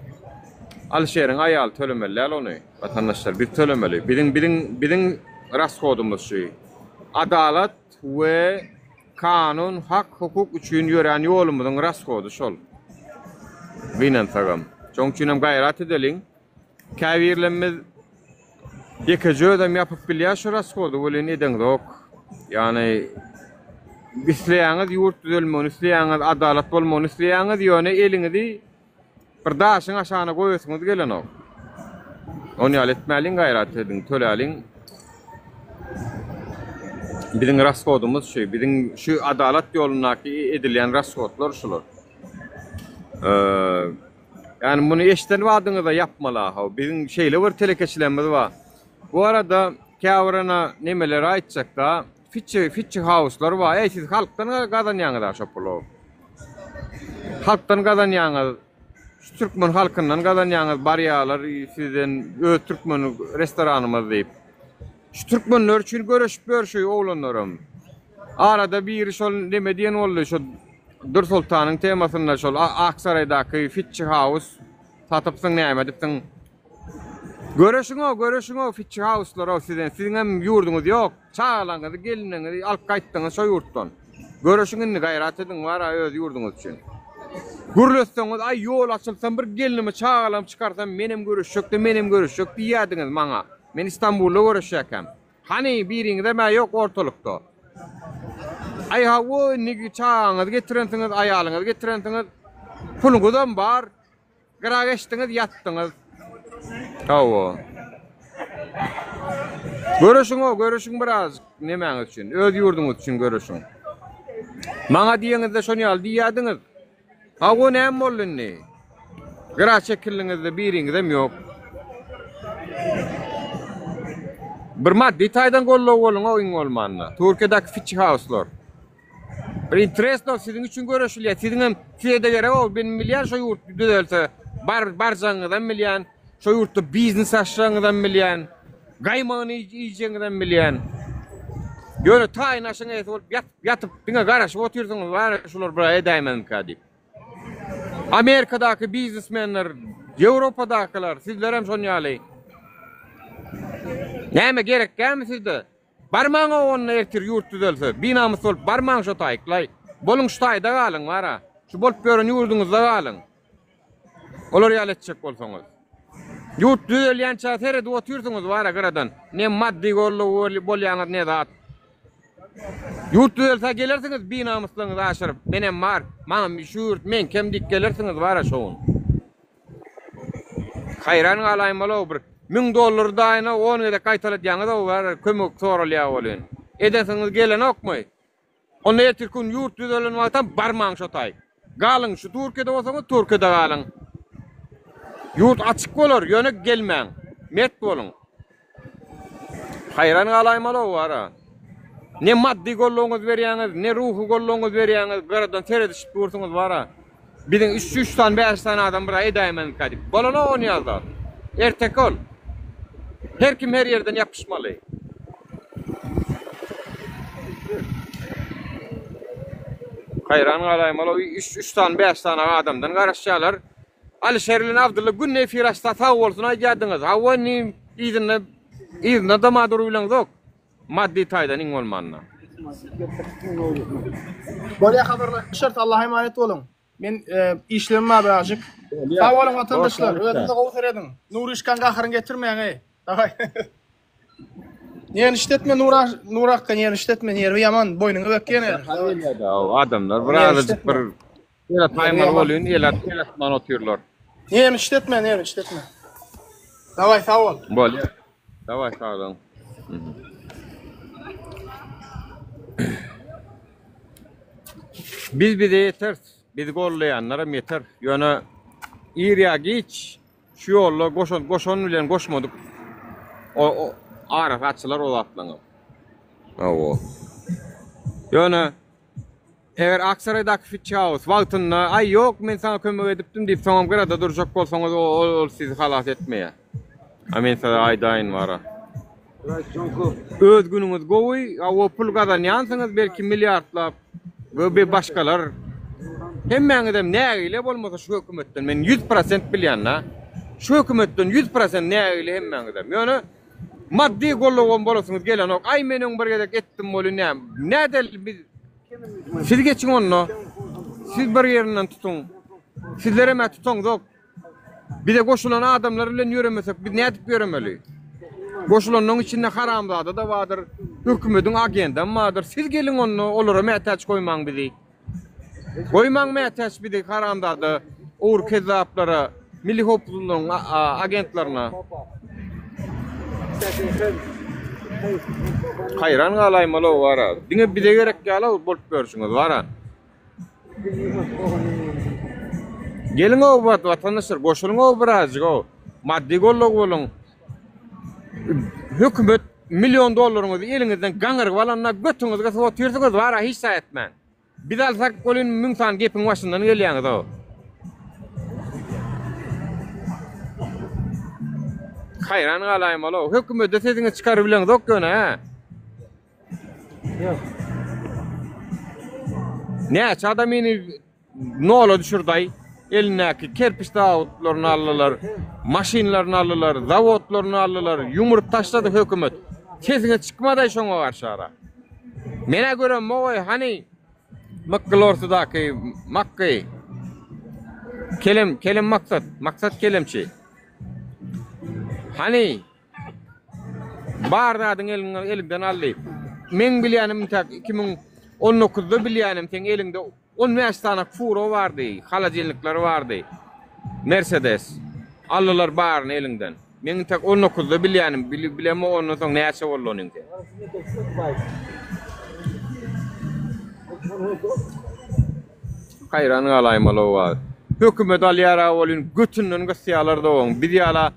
Alişer'in aýaly tölemeli ony. Vatandaşlar bir tölemeli. Biziň raskodumuz şu. Adalet ve kanun, hak, hukuk üçün yören yolumuzun raskodu şol. Binen sagam. Çoğunçunam gayrat edelim. Kavirlerimiz yekece ödem yapıp bilya şu raskodu bolin eden yok. Yani isleyanız yurt düzelmeni, isleyanız adalet bolmeni, isleyanız yöne elinizi bir daşın aşağına koyuyorsunuz gelen o. Onu aletmelin gayrat edin, tölalin. Bizim raskodumuz şu, bizim şu adalet yolundaki edilen raskodlar şular. Yani bunu eşten vadığınızda yapmalı. Bizim şeyle var, telekeçilerimiz var. Bu arada kavrana nemeleri aytsak da Fitchi House'lar var. Siz halktan kazanyanı da şapılı. Halktan kazanyanı, Türkmen halkından kazanyanı bariyalar, sizden Türkmen restoranımız deyip. Şu Türkmenler için görüşüp oğlanlarım. Arada bir şol demediyen oldu şu Dur Sultan'ın temasında şol Aksaray'daki Fitchi House satıpsın ne edipsin. Görüşün o Fitchi House'lar o sizin hem yurdunuz yok. Çağlanınız, gelininiz, alıp kayttınız şu yurttan. Görüşünün gayrat edin var öz yurdunuz için. Gürlötseniz ay yol açılsam bir gelinimi çağalam çıkarsam benim görüş yok diyediniz bana. Men İstanbul'da görüşeceğim. Hani birinde mi yok ortalıkta. Ay ha o nigi çağınız getirensiniz, ayalınız getirensiniz. Pulunuzdan var. Gıra geçtiniz, yattınız. Hava. Görüşün biraz nemeniz için, öz yurdunuz için görüşün. Bana diyeniz de şunu al diyediniz. Ha o nem olun ne? Gıra çekiliniz birinde mi yok. Bir maddi taydan gollov olun o in olmanla. Türkiye'deki Fitchi House'lar. Bir interest yok sizin için görüşülüyor. Sizin hem size göre o ben milyar şu yurt düzelse barcanıdan milyon, şu yurtta biznes aşağıdan milyon, gaymağını yiyeceğinden milyon. Göre tayin aşağıya yatıp bine garaş oturuyorsunuz var şular buraya edeymen kadip. Amerika'daki biznesmenler, Avrupa'dakiler sizler hem şunu yalayın. Näme gerek gelmi sizde? Barmaňa onu ertir yurt düzelse, binamız olup barmaň şu taýyklay. Boluň şu taýda galyň wara. Şu bolup gören yurduňyzda galyň. Olar ýal etjek bolsaňyz. Yurt düzelýän çatere oturýarsyňyz wara garadan. Ne maddi gollug bolýaňyz ne zat. Yurt düzelse gelersiňiz binamyzlaryňyzy aşyryp, menem bar, maňa şu yurt men kemdik gelersiňiz wara şoň. Haýran galaýym bolu bir $1000 dayına 10 ede kaytaladýaňyz da var, kömek soralýar bolen. Edesiňiz gelen okmy? Onu etir kun yurt düzelen wagtdan barmaň şu taý. Galyň şu Türkiýede bolsaňyz Türkiýede galyň. Yurt açyk bolar, ýönek gelmäň. Met boluň. Haýran galaýym bolu wara. Ne maddi golluňyz berýäňiz, ne ruhy golluňyz berýäňiz, garadan teredişip dursaňyz wara. Biziň 3 tan 5 tan adam bir edaýman kadip. Bolana onu ýazar. Ertek ol. Her kim her yerden yapışmalı. Hayran galayım ol 3 tan 5 tan adamdan garaşýarlar. Alişerlin Abdulla günne firasta taw bolsun aýdýardyňyz. Hawa ni izne damadur bilen zok. Maddi taýdan iň bolmanna. Bolýa habarlaşýar, Allaha emanet bolun. Men işlemim birazcık. Sağ olun vatandaşlar. Özünüzde gowsar edin. Nur işkan gahyryny getirmeýän ey. Davay. Niye işletme Nurakka niye işletme niye yaman boynuňa bökýän. Adamlar birazcık bir ýa taýmar bolýan, ýa teletman oturýarlar. Niye işletme. Davay sağ ol. Bolýar. Davay sağ olun. Biz bir de yeter. Biz gollayanlara yeter. Ýöne iriya giç şu yolla goşon bilen goşmadyk. O arafatçılar olatlaňyp. Awo. Ýöne eger Aksaray'daky Fitchi House wagtynda ay yok men sana kömek edipdim diýip soňam garada durjak bolsaňyz ol sizi halas etmeýär. A men sana aýdaýyn wara. Öz günüňiz gowy, o pul gazanýansyňyz belki milliardlap we başgalar hemmeň edem nägile bolmasa şu hökümetden men 100% bilýän-na. Şu hökümetden 100% nägile hemmeň edem. Ýöne maddi gollawan bolasyňyz gelen ok. Ay meniň bir gezek etdim bolu näme? Nädel biz siz geçiň onu. Siz bir ýerinden tutun. Sizlere mä tutuňyz. Bir de goşulan adamlar bilen ýöremesek biz nädip ýöremeli? Goşulanyň içinde haramzada da vardır. Hökümetiň agendan madır. Siz gelin onu olara mätäç koymaň bizi. Koymaň mätäç bizi haramzada uğur kezaplara, milli hoplulygyň agentlerine. Hayran galaymaly wara. Diňe bize gerek ýala bolup görüşüňiz wara. Gelin o vatandaşlar goşuluň o birazjyk o. Maddi golluk bolun. Hökümet $1.000.000 eliňizden gaňyryp alanna götüňizge sowa tüýürsiňiz wara hiç saýatman. Biz alsak bolun 1000 san gepiň başyndan gelýäňiz o. Hayran galaymaly. Hökümete siziňi çykaryp bileňiz ok göne ha. Yok. Näçe adam meni nola düşürday? Elinäki kerpiç dağıtlaryny aldylar, maşinlaryny aldylar, zawodlaryny aldylar, yumurt taşlady hökümet. Siziňe çykmaday şoňa garşara. Mene görem moy hani Makkalorsydaky Makkay. Kelem maksat kelemçi. Hani bardadyň elinden aldy. Men bilýänim tak 2019-da bilýänim sen elinde 15 tane furo vardy, halajelnikler vardy. Mercedes. Allylar barny elinden. Men tak 19-da bilýänim, bilem onu soň näçe bollanyň. Hayran galaymaly var. Hökümet alýara bolun götünden gösýarlar da on. Biz ýala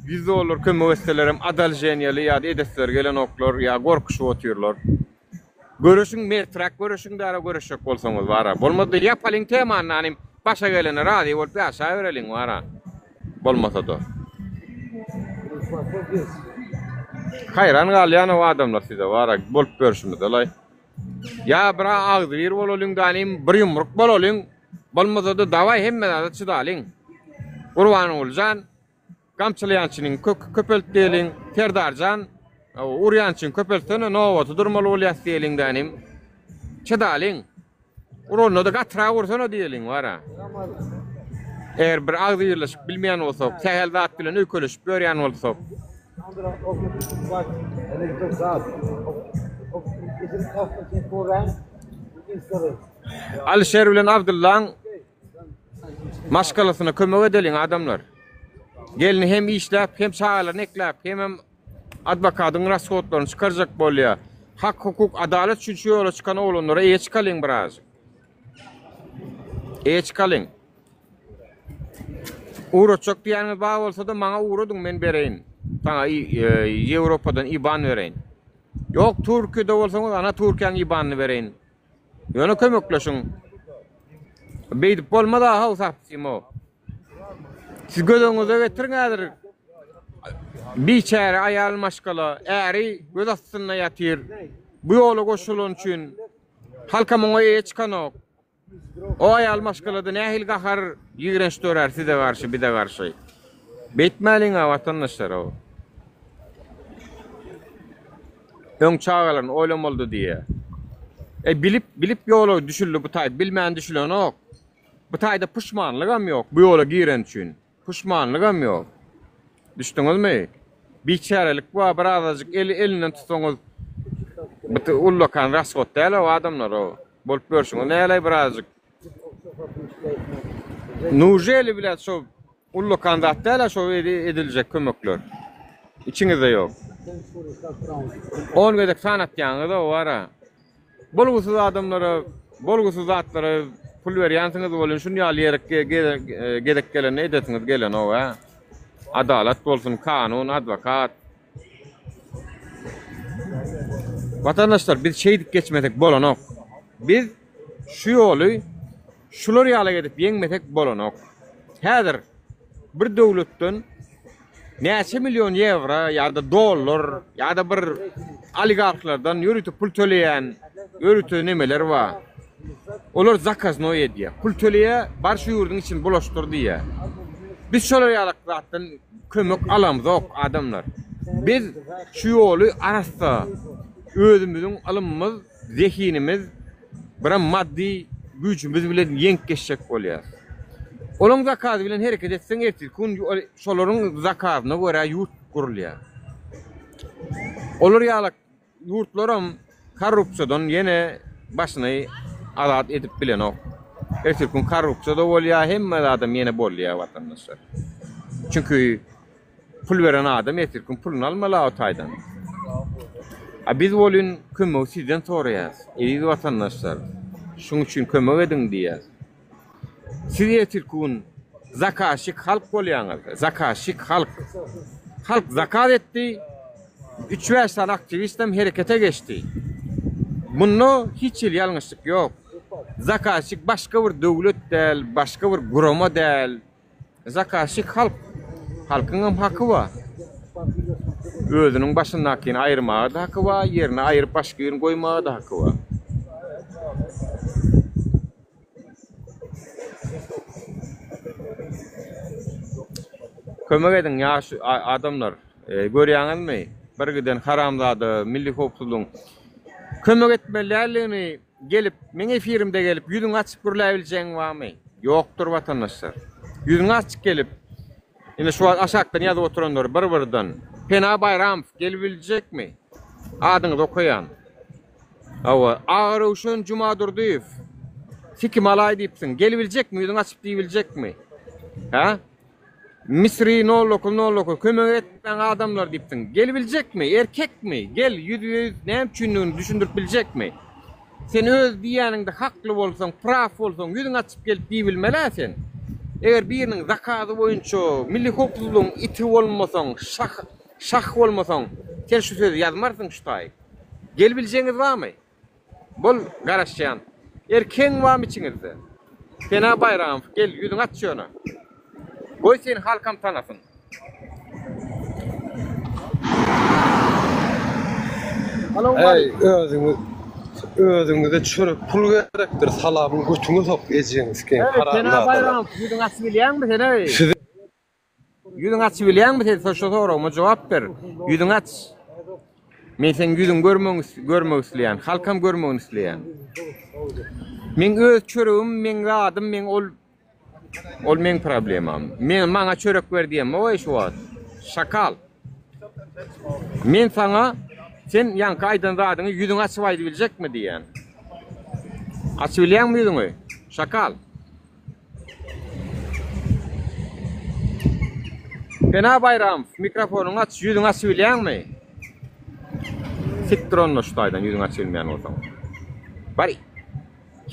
$100 kömek etselerim adaljenýaly ýa-da edesler gelen oklar ýa gorkuş otýarlar. Görüşüň mertrak görüşüň dara görüşek bolsaňyz wara. Bolmady ýapalyň temanyny başa gelene rady bolup ýaşa bereliň wara. Bolmasa da. Hayran galýan o adamlar size wara bolup görüşmedi lay. Ya bira agdyr bolalyň danym bir ýumruk bolalyň. Bolmasa da dawai hemmede çydalyň. Gurban boljan kamçylyançynyň köpeltdiýeliň terdarjan uryançyň köpeltene nowa tudurmaly bolýas diýeliň danym. Çydalyň. Urony da gatra gursana diýeliň wara. Eğer bir agdyrlyşyp bilmeýän bolsak, sähel zat bilen ökülüşip görýän bolsak. Alşer bilen Abdullah'ın maşgalasyna kömek edeliň adamlar. Gelin hem işläp, hem şaýalarny ekläp, hem adwokatyň rasgotlaryny çykarjak bolýar. Hak, hukuk, adalet üçin şu ýola çykan oglanlara eýe çykalyň biraz. Eýe çykalyň. Uğraçak diýäňiz bar bolsa da maňa uğradyň men bereýin. Taňa Ýewropadan IBAN bereýin. Ýok Türkiýede bolsaňyz ana Türkiýanyň IBAN'yny bereýin. Ýöne kömekleşiň. Beýdip bolmada ha usapsymo. Siz gödüňize getiriňizdir. Biçare aýal maşgala, äri göz astyna ýatyr. Bu ýola goşulan üçin halka maňa eýe çykanok. O aýal maşgalada nähil gahar ýigrenç törer size garşy, bize garşy. Betmäliň watandaşlar o. Öň çağalaryny oýlamaly diýe. Bilip ýola düşüldi bu taýda, bilmän düşülen ok. Bu taýda puşmanlygam ýok, bu ýola giren üçin. Puşmanlygam ýok. Düşdiňizmi? Biçarelik bu birazajyk elinden tutsaňyz bu ullakan rasgot däl o adamlar o. Bolup görüşüňiz näle birazajyk. Nujeli bilen şo ullakan zat däl şo ediljek kömekler. İçiňizde ýok. On gedek sanat ýaňyz da wara. Bolgusyz adamlara, bolgusyz zatlara pul berýänsiňiz bolan şunu ýaly gedek gelen edetiňiz gelen o ha. Adalet bolsun, kanun, advokat. Vatandaşlar biz şeýdip geçmedek bolanok. Biz şu ýoly şular ýaly edip ýeňmedek bolanok. Häzir bir döwletden näçe million euro ýa-da dollar ýa-da bir oligarklardan ýürütip pul töleýän ýürütip nemeler bar. Olar zakazno edýär. Pul töleýär, bar şu ýurdun için bulaşdyrdy ýa. Biz şolar ýalaklardan kömek alamyz ok adamlar. Biz şu yolu arasta özümüzün alımımız, zehinimiz, bir maddi gücümüz bilen yenk geçecek bolýar. Olun zakatı bilen hareket etsen ertir kun şoların zakatına göre yurt kurulýar. Olur ýalyk yurtlarım korrupsiýadan yine başyny azat edip bilen ok. Ertir kun korrupsiýada bolýar, hemme adam yine bolýar vatandaşlar. Çünkü pul veren adam ertir kun pulunu almaly o taýdan. Biz bolun kömek sizden soraýas. Eýdi vatandaşlar. Şuň üçin kömek edin diýär. Siz ertir kun zakaşyk halk bolýaňyz. Zakaşyk halk. Halk zakat etdi. 3-5 tane aktivistim harekete geçti. Bunu hiç ýalňyşlyk ýok. Zakaşyk başga bir döwlet däl, başga bir gurama däl. Zakaşyk halk. Halkyň haky bar. Özünün başyndakyny aýyrmagy da haky bar, ýerine aýryp başga ýerine goýmagy da haky bar. Kömek edin ýaşy adamlar. Görýäňizmi? Bir giden haramzady, milli howpsuzlygyň kömek etmelerlerini gelip, men efirimde gelip ýüzüňi açyp görläbiljegiň barmy? Ýokdur vatandaşlar. Ýüzüňi açyp gelip, indi şu aşakdan ýazyp oturanlar bir-birinden Pena Bayram gelip biljekmi? Adyňyzy okuyan. Awa, Ağrıwşun Juma Durdiýew. Siki malay diýipsiň, gelip biljekmi? Ýüzüňi açyp diýibiljekmi? Ha? Misri no lokal kömek etmeyen adamlar diýipsiň. Gelebilecek mi? Erkek mi? Gel yüz näme üçin düşündürip biljek mi? Sen öz diýäninde hakly bolsaň, praf bolsaň, ýüzüň açyp gelip diýbilmeli sen. Eger biriniň zakaty boýunça milli howpsuzlygyň iti bolmasaň, şah bolmasaň, sen şu sözi ýazmarsyň şutaý. Gelebiljegiňiz barmy? Bol garaşýan. Erkeň barmy içiňizde? Pena Bayram, gel ýüzüň aç şonu. Goy sen halkam tanasın. Ey özüňize çörek pul gerekdir, salamyň götüňe sok ejeňiz ki. Pena Bayram, ýüzüň açyp bilýärmi sen ey? Ýüzüň açyp bilýärmi sen? Şo soragma jogap ber. Ýüzüň aç. Men sen ýüzüň görmek isleýän, halkam görmek isleýän. Men öz çöregim, men adym, men ol men problemam. Men maňa çörek ber diýem, oý şu wagt. Şakal. Men saňa sen ýanky aýdan zadyňy ýüzüň açyp aýdy biljekmi diýen. Açyp bilýärmi ýüzüňi? Şakal. Pena Bayram, mikrofonuňy aç, ýüzüň açyp bilýärmi? Siktironno şu taýdan ýüzüň açyp bilmeýän bolsaň. Bari.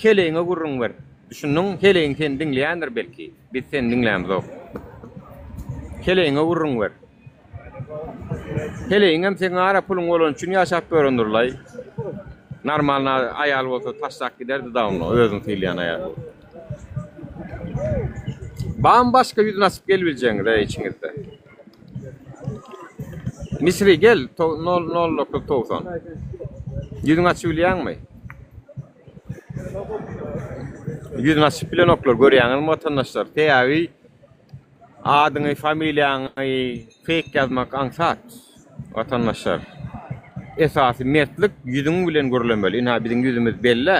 Heleňe gurrun ber. Düşünün heleň sen dinleýändir belki. Biz sen dinlämzok. Heleňe gurrun ber. Heleňem sen ara pulun bolan üçin ýaşap görendürlay. Normal aýal bolsa taşsak giderdi dawno, özüň tilýän aýal. Başga ýüzüň açyp gelbiljeňiz içiňizde. Misri gel, 090. Ýüzüň açyp bilýärmi? Ýüzüň açyp bilen oklar görýäňiz vatandaşlar. Teýäbi adyňy, familiýaňy fake ýazmak aňsat. Vatandaşlar. Esasy mertlik ýüzüň bilen görülenmeli. Ina biziň ýüzümüz belli.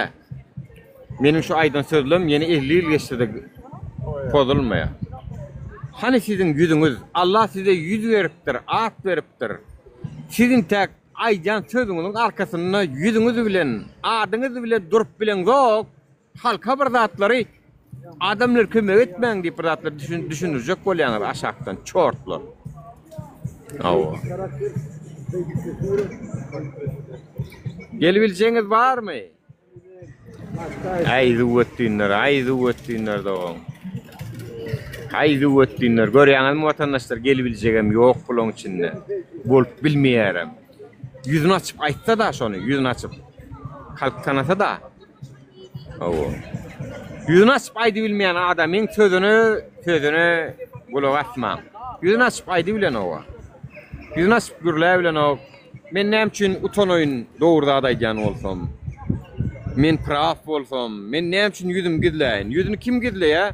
Meniň şu aýdan sözlem ýene 50 ýyl geçdi pozulmaýar. Hani sizin ýüzüňiz, Allah size ýüz beripdir, at beripdir. Sizin tek aýdan sözüňiziň arkasynda ýüzüňiz bilen, adyňyz bilen durup bilen zok. Halka bir zatlary adamlar kömek etmeň diýip bir zatlar düşünürjek bolýaňyz aşakdan çortlar. Awa. Gelebiljeňiz barmy? Aýdy wetdiňler dawam. Aýdy wetdiňler. Görýäňizmi vatandaşlar gelebiljegem ýok bulan içinde. Bolup bilmeýärem. Ýüzüni açyp aýtsa da şonu, ýüzüni açyp halk tanasa da. Awa. Ýüzüni açyp aýdy bilmeýän adamyň sözüni gulak atmaň. Ýüzüni açyp aýdy bilen owa. Ýüzüni açyp gürläp bilen o. Men näme üçin utanoýyn dogurda adaýjan bolsam. Men praf bolsam, men näme üçin ýüzüm gidleýin? Ýüzüni kim gidleýär?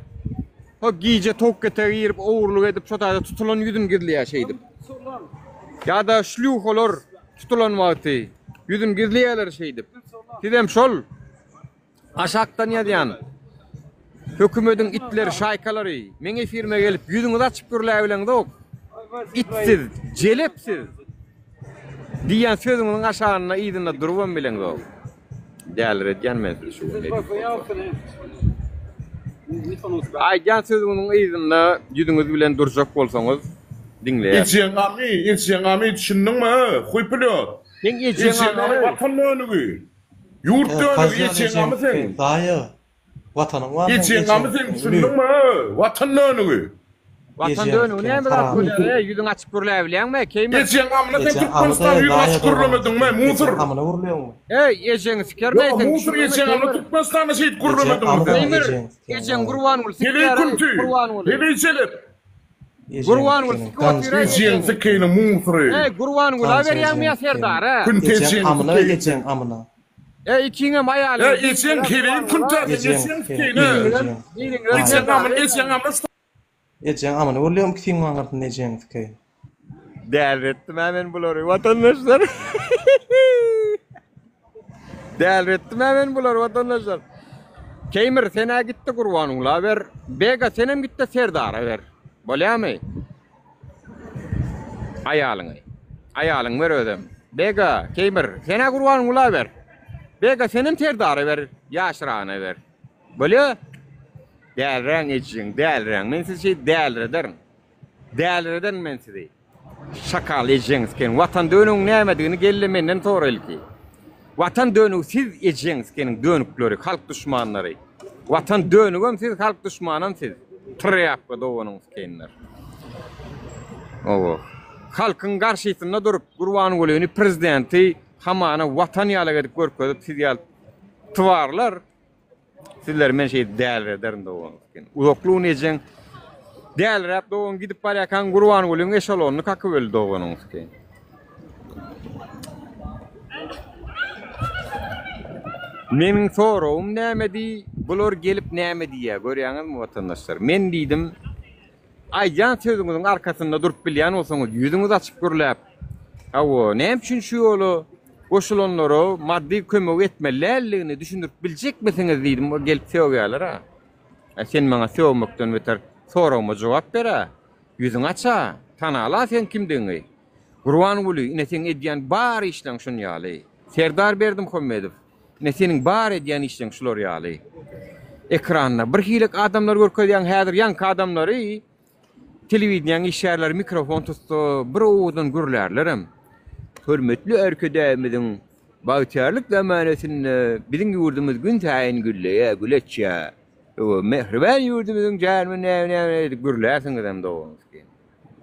Ha giýje tok getirip, owurluk edip, şo taýda tutulan ýüzüm gidleýär şeýdip. Ya da şluh olur tutulan vakti. Yüzün gizliyeler şeydip. Sizem şol. Aşaktan yadiyan. Hökümetin itleri, şaykaları. Menge firma gelip yüzünüz açıp görülebilen de ok. İtsiz, celepsiz. Diyen sözünün aşağına iyidinde duruvan bilen de ok. Değerli etken men şu. Aygan sözünün iyidinde yüzünüz bilen duracak bolsanız dinleyin. İçen ami düşündün mü? Kuypuluyor. Sen İçen ami vatan önügü. Yurt önügü içen ami sen. Dayı. Vatanın var mı? İçen ami sen düşündün mü? Vatan önügü. Vatan dönüğü ne kadar böyle yüzün açıp görülebilen mi? Keyme? İçen ami sen Türkmenistan yüzü açıp görülemedin mi? Musur. Amına vurmuyor mu? Ejen sikermeysen. Musur içen ami Türkmenistan'da şehit görülemedin mi? Keymer. Ejen kurban ol. Hele kuntu. Hele içelim. Kurban ol. İçen sikeyni musur. Kurban ol. Haber yanmaya serdar ha. Kuntu içen. Amına geçen amına. İkine mayalı. İçen kelin kuntu. İçen sikeyni. İçen ami içen ami. Geçen amına vuruyorum ki film anlatın necen fikir. Değerlettim hemen buları vatandaşlar. Değerlettim hemen buları vatandaşlar. Keymer sene gitti kurbanınla haber. Bega senem gitti serdara ver. Bolya mı? Ayalın ver ödem. Bega Keymer sene kurbanınla haber. Bega senem serdara ver. Yaşrağına ver. Bolya? Değerren için, değerren. Men siz şey değerrederim. Değerreden men sizi. Şakal edeceğiz vatan dönüğün ne emediğini gelle menden sorayım ki. Vatan dönüğü siz edeceğiz dönükleri, halk düşmanları. Vatan dönüğüm siz, halk düşmanım siz. Treyapka doğunuz kendiler. O halkın karşısında durup kurban golünü prezidenti hamana vatan yalagadık görködüp siz yal tıvarlar. Sizler men şey değerrederim doğunuz kendiler. Uzakluğun edeceğiz. Değerli hep doğun gidip barakan kurban golün eşalonunu kakı böldü doğunuz ki. Menin sorum nemedi, bulur gelip nemedi ya, görüyorsunuz mu vatandaşlar? Men dedim, aycan sözünüzün arkasında durup bilyen olsanız, yüzünüz açıp görülüp. Avu, ne için şu yolu, koşulonları maddi kömök etmelerliğini düşündürüp bilecek misiniz dedim, o gelip sevgiyalar ha. Sen bana sevmekten beter. Soruma cevap bera. Yüzün aça. Tanala sen kimdiğini. Kurban gulu. Yine sen ediyen bar işlen şun yali. Serdar berdim Muhammedov. Yine senin bar ediyen işlen şulor yali. Ekranla. Bir hilik adamlar görkediyen hadir yank adamları. Televizyon işyerler mikrofon tuttu. Bir oğudun gürlerlerim. Hürmetli erkedemizin bağıtyarlık zamanasını bizim yurdumuz gün tayin gülleye güleçya. O mehriban yurdumuzun canımı ne gürlersin adam doğunuz ki.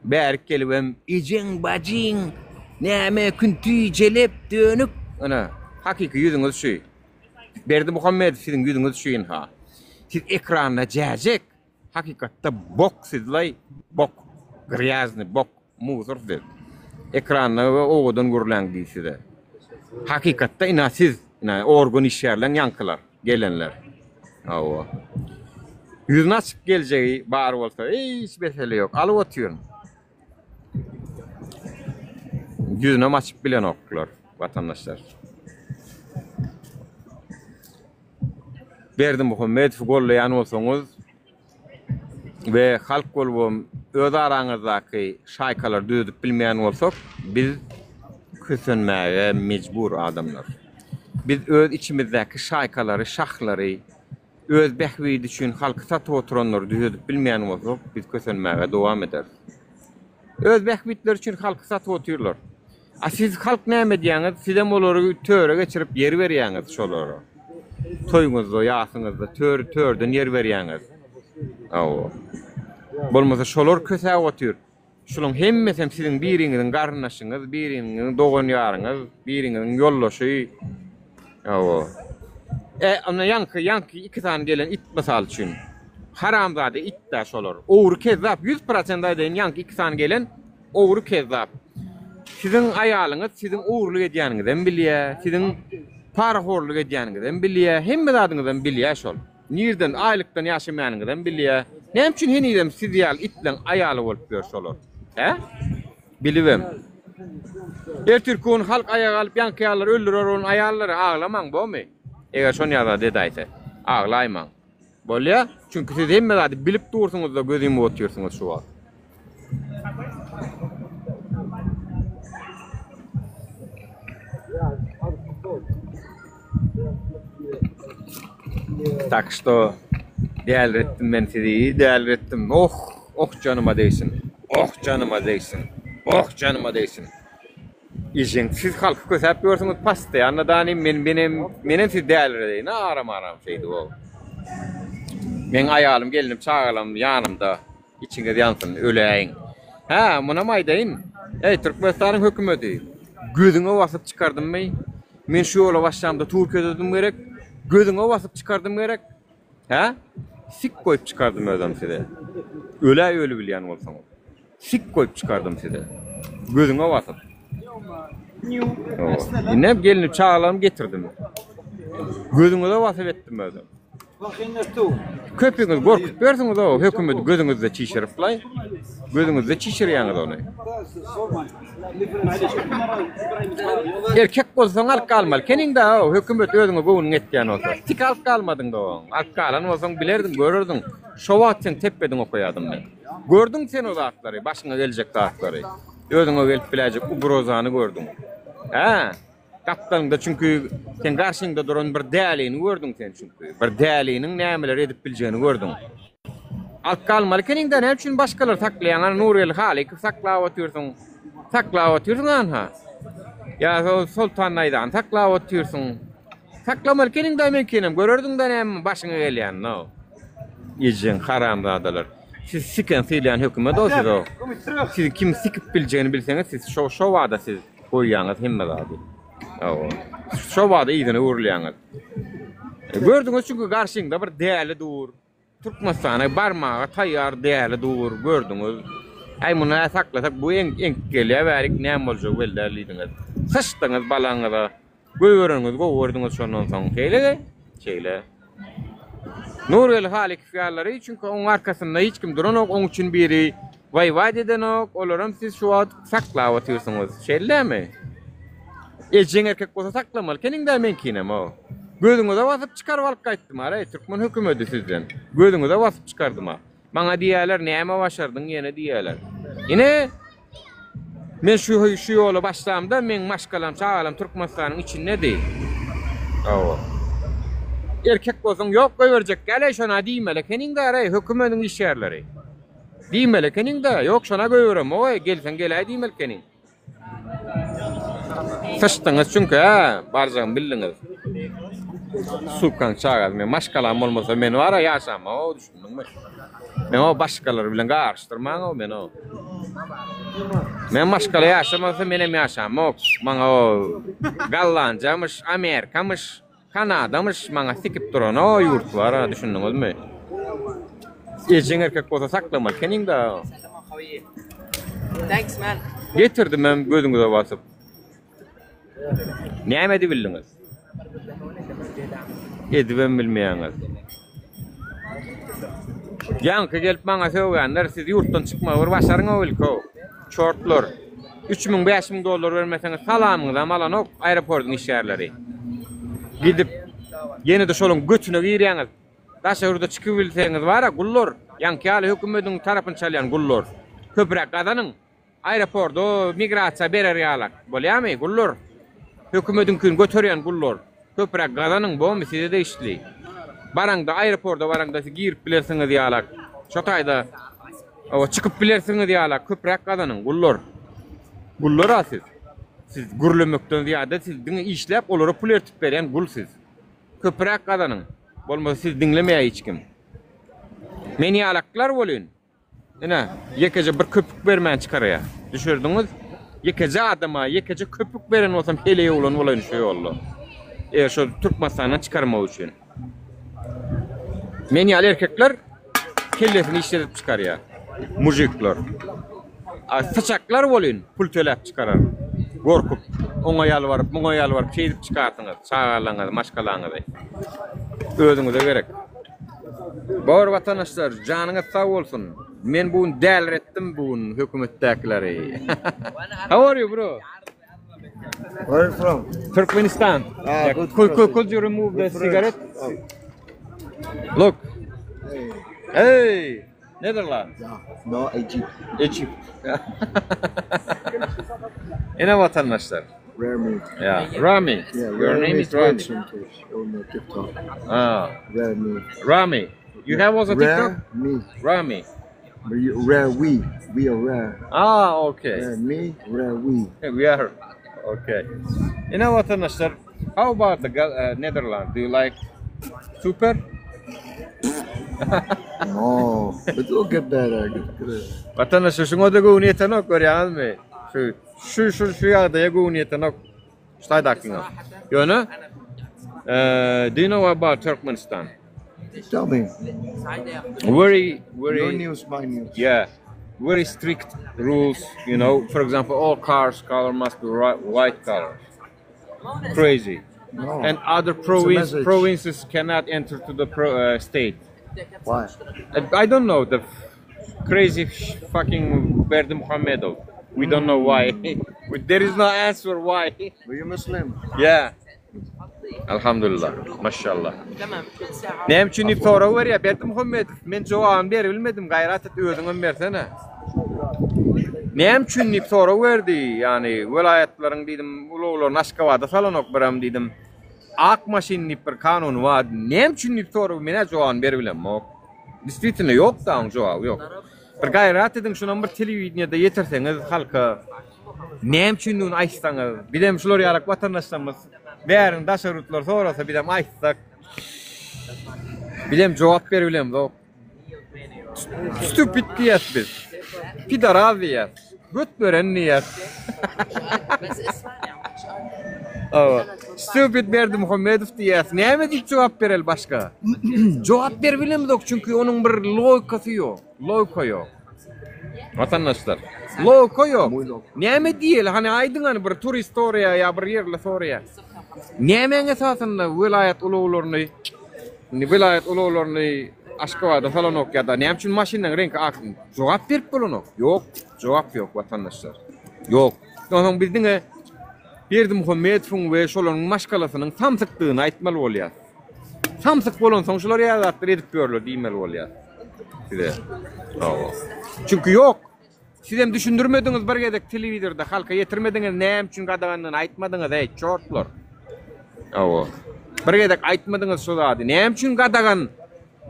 Berk gelibem icin bacin neme küntü celep dönük ana hakiki yüzünüz şu. Berdi Muhammed sizin yüzünüz şu ha. Siz ekranla cacek hakikatte bok sizlay bok gryazny bok muzur siz. Ekranla oğudan gürlen size. Hakikatte ina siz ina organ işyerlen yankılar gelenler. Awa. Yüzün açıp geleceği bar olsa hiç mesele yok. Alıp oturuyorum. Yüzüne açıp bilen oklar vatandaşlar. Berdim Muhammed gollayan olsanız ve halk golbum öz aranızdaki şaykalar düzüp bilmeyen olsak biz küsünmeye mecbur adamlar. Biz öz içimizdeki şaykaları, şahları öz behvi düşün halkı satıp oturanlar düzüp bilmeyen olsak biz küsünmeye devam eder. Öz behvitler için halkı satıp oturuyorlar. Siz halk ne ediyeniz, sizem oları töre geçirip yer veriyeniz şoları. Toyunuzda, yasınızda törden yer veriyeniz. Bolmasa şolar köse otur. Şolun hemmesem sizin birinizin garnaşınız, birinizin doğun yarınız, birinizin yollaşığı. Ama yankı iki tane gelen it misal için. Haramzade it da şolar. Oğru kezzap 100% aydan yankı iki tane gelen oğru kezzap. Sizin ayalınız sizin uğurlu edýäningizden bilýär, sizin parahorluk edýäningizden bilýär, hemme zadynızdan bilýär şol. Nirden aýlykdan ýaşamaýanygdan bilýär. Näme üçin henidem siz ýal itlen aýaly bolup görşolar? He? Bilibem. Ertürkün halk ayağa alıp yankayalar öldürür onun ayarları ağlaman bu mu? Eğer şonu yazar dedaysa ağlayman. Bolya çünkü siz hemme zady bilip dursunuz da gözüme otuyorsunuz şu an. Tak что değerli ettim ben sizi, değerli ettim. Oh canıma değsin. Oh canıma değsin. Oh canıma değsin. İşin siz halkı kösep görsünüz pastı. Anladığım benim siz değerli deyin. Aram şeydi o. Men ayalım gelinim çağalım yanımda. İçinde yansın öleyin. Ha buna maydayım. Ey Türkmenistan'ın hükümeti. Gözüne basıp çıkardım mı? Men şu yola başlamda Türkiye dedim gerek. Gözüne basıp çıkardım gerek. Ha? Sik koyup çıkardım adam size. Öyle bilyen olsam. Sik koyup çıkardım size. Gözüne basıp. Ne gelini çağıralım getirdim. Gözüne basıp ettim adam. Köpüğünüz korkup verirsiniz o hükümet gözünüzde çişirip lay. Gözünüzde çişiriyorsunuz onu. Erkek olsan alk kalmalı. Kenin de o hükümet özüne boğunun etken olsa. Tik alk kalmadın da o. Alk kalan olsan bilerdin, görürdün. Şovat sen tepedin okuyadın ben. Gördün sen o dağıtları, başına gelecek dağıtları. Özüne gelip bilecek u brozanı gördün. Ha? Kaptanında çünkü sen karşında duran bir değerliğini gördün sen çünkü. Bir değerliğinin nemeler edip bileceğini gördün. Alk kalmalı. Kenin de ne için başkaları saklayan Nuriyel Halik sakla otuyorsun ha. Ya Sultan Naydan sakla otuyorsun. Saklamalı kenin de mümkünim. Görürdün de ne başına gelen no. İjin haramda adalar. Siz siken söyleyen hükümet o siz o. Siz kim sikip bileceğini bilseniz siz şovada siz koyuyanız himmel abi. Şovada iyidini uğurlayanız. Gördünüz çünkü karşında bir değerli dur. Türkmenistan'a barmağa tayyar değerli dur gördünüz. Ay buna saklasak bu en geliyor verik ne olacak belirliydiniz. Sıçtınız balağınıza. Gördünüz sonun son şeyle. Nuriyel Halik fiyarları çünkü onun arkasında hiç kim duran yok. Onun için biri vay deden yok. Olurum siz şu an saklayatıyorsunuz. Şeyle mi? Elçin erkek olsa saklamalı. Kenin de menkinem o. Gözünüze basıp çıkar valık kayıttım ha. Türkmen hükümeti sizden. Gözünüze basıp çıkardım ha. Bana diyeler neyime başardın yine diyeler. Yine men şu yola başlamda men maşkalam çağalam Türkmenistan'ın içinde değil. Ava. Erkek olsan yok verecek. Gele şuna diymele. Kenin de arayı hükümetin iş yerleri. Diymele kenin de yok şuna görürüm. O gelsen gele diymel kenin. Sıçtınız çünkü ha. Barzağın bildiniz. Sukan çağal. Men maşkalam olmasa men var ya yaşam. O düşündün mü? Men o başkaları bilen karıştırman o men o. Men başkaları yaşamasa menem yaşam o. Bana o Gallancamış, Amerikamış, Kanadamış bana sikip duran o yurt var ha düşündünüz mü? Elçin erkek olsa saklamalı kenin de. Thanks man. Getirdim ben gözünüze basıp. Neyemedi bildiniz? Edibem bilmeyenler. Yankı gelip bana söyleyenler siz yurttan çıkma başarın o ilko. Çortlar. 3.000-5.000 dolar vermeseniz salamınıza malan ok aeroportun iş yerleri. Gidip yeni de şolun götüne giriyeniz. Taşa orada çıkıbilseniz var ya gullor. Yankı hali hükümetin tarafını çalyan gullor. Köprek kadanın. Aeroportu migrasiya berer yalak. Bolya mı gullor? Hükümetin kün götürüyen gullor. Köprek kadanın bu mu size de işli. Barangda aeroporda barangda siz girip bilersiniz yalak. Şotayda çıkıp bilersiniz yalak. Köprek kadanın gullor. Gullor asiz. Siz gurlemekten ziyade siz dini işlep oları puler tüp veren gul siz. Köprek kadanın. Olmasa siz dinlemeye hiç kim. Meni alaklar olun. Yine yekece bir köpük vermeyen çıkaraya. Düşürdünüz. Yekece adama, yekece köpük veren olsam heleye olan şey oldu. Şu Türkmenistan'dan çıkarma için. Meni al erkekler kellesini işletip çıkaraya. Mujikler. Saçaklar olun. Pul tölep çıkarar. Korkup, ona yalvarıp şey edip çıkartınız. Çağırlanız, maşkalanız. Özünüze gerek. Bağır vatandaşlar, canınız sağ olsun. Men bugün değerli ettim bugün hükümettekileri. How are you bro? Where are you from? Turkmenistan. Yeah, good could you remove the cigarette? Look. Hey, Netherlands. No, Egypt. Egypt. Yine vatandaşlar. Rare meat. Yeah, Rami. Yeah, Your name is Rami. On TikTok. Ah, Rare meat. Rami. You have also TikTok? Rare meat. Rami. Rare we. We are rare. Ah, okay. Rare me, rare we. We are. Okay. Yine vatandaşlar. How about the Netherlands? Do you like super? No, but we'll get better. Vatandaşlar şuna da bu niyetten ok görüyorsunuz mu? Şu yağda bu niyetten ok. Stay dakika. You know? Do you know about Turkmenistan? Tell me. Very Your news, my news. yeah, very strict rules. You know, for example, all cars color must be white color. Crazy. No. And other message. provinces cannot enter to the state. Why? I don't know, the crazy fucking Berdi Muhammedov. We don't know why. There is no answer why. Were you Muslim? Yeah. Alhamdulillah. Maşallah. Nem için soru var ya Berdi Muhammedov. Men cevabını beri bilmedim. Gayret et özüňe bersene. Nem için soru verdi. Yani vilayetlerin dedim uluglar Naşkavada salanok biram dedim. Ak maşinli bir kanun var. Nem için soru mene cevabını beri bilmem. Действительно yok da cevabı yok. Bir gayret edin şuna bir televizyonda yeterseniz halka nem için onu aytsanız. Bidem şular yarak vatandaşlarımız bärin daşarutlar sorasa bidem aytsak. Bidem cevap berebilem da. Stupid diyet biz. Pidaraz diyet. Göt gören niyet. Stupid Berdi Muhammedov diyet. Näme diýip cevap berel başka? Cevap berebilem dok çünkü onun bir logikası yok. Logika yok. Vatandaşlar. Logika yok. Näme diýel? Hani aydın hani bir turist oraya ya bir yerle oraya. Näme esasında vilayet uluglaryny, vilayet uluglaryny Aşkavada salanok ya da näme üçin maşinaň rengi ak? Cevap berip bolanok. Yok, cevap yok vatandaşlar. Yok. Ondan bizdiňe Berdi Muhammedowyň we şolaryň maşgalasynyň samsykdygyny aýtmaly bolýar. Samsyk bolan soň şolar ýazatdyr edip görler diýmeli bolýar. Bile. Awa. Çünkü yok. Siz hem düşündürmediňiz bir gedek telewizorda halka ýetirmediňiz näme üçin gadagandyny aýtmadyňyz ey çortlar. Awa. Bir gedek aýtmadyňyz şol ady. Näme üçin gadagan?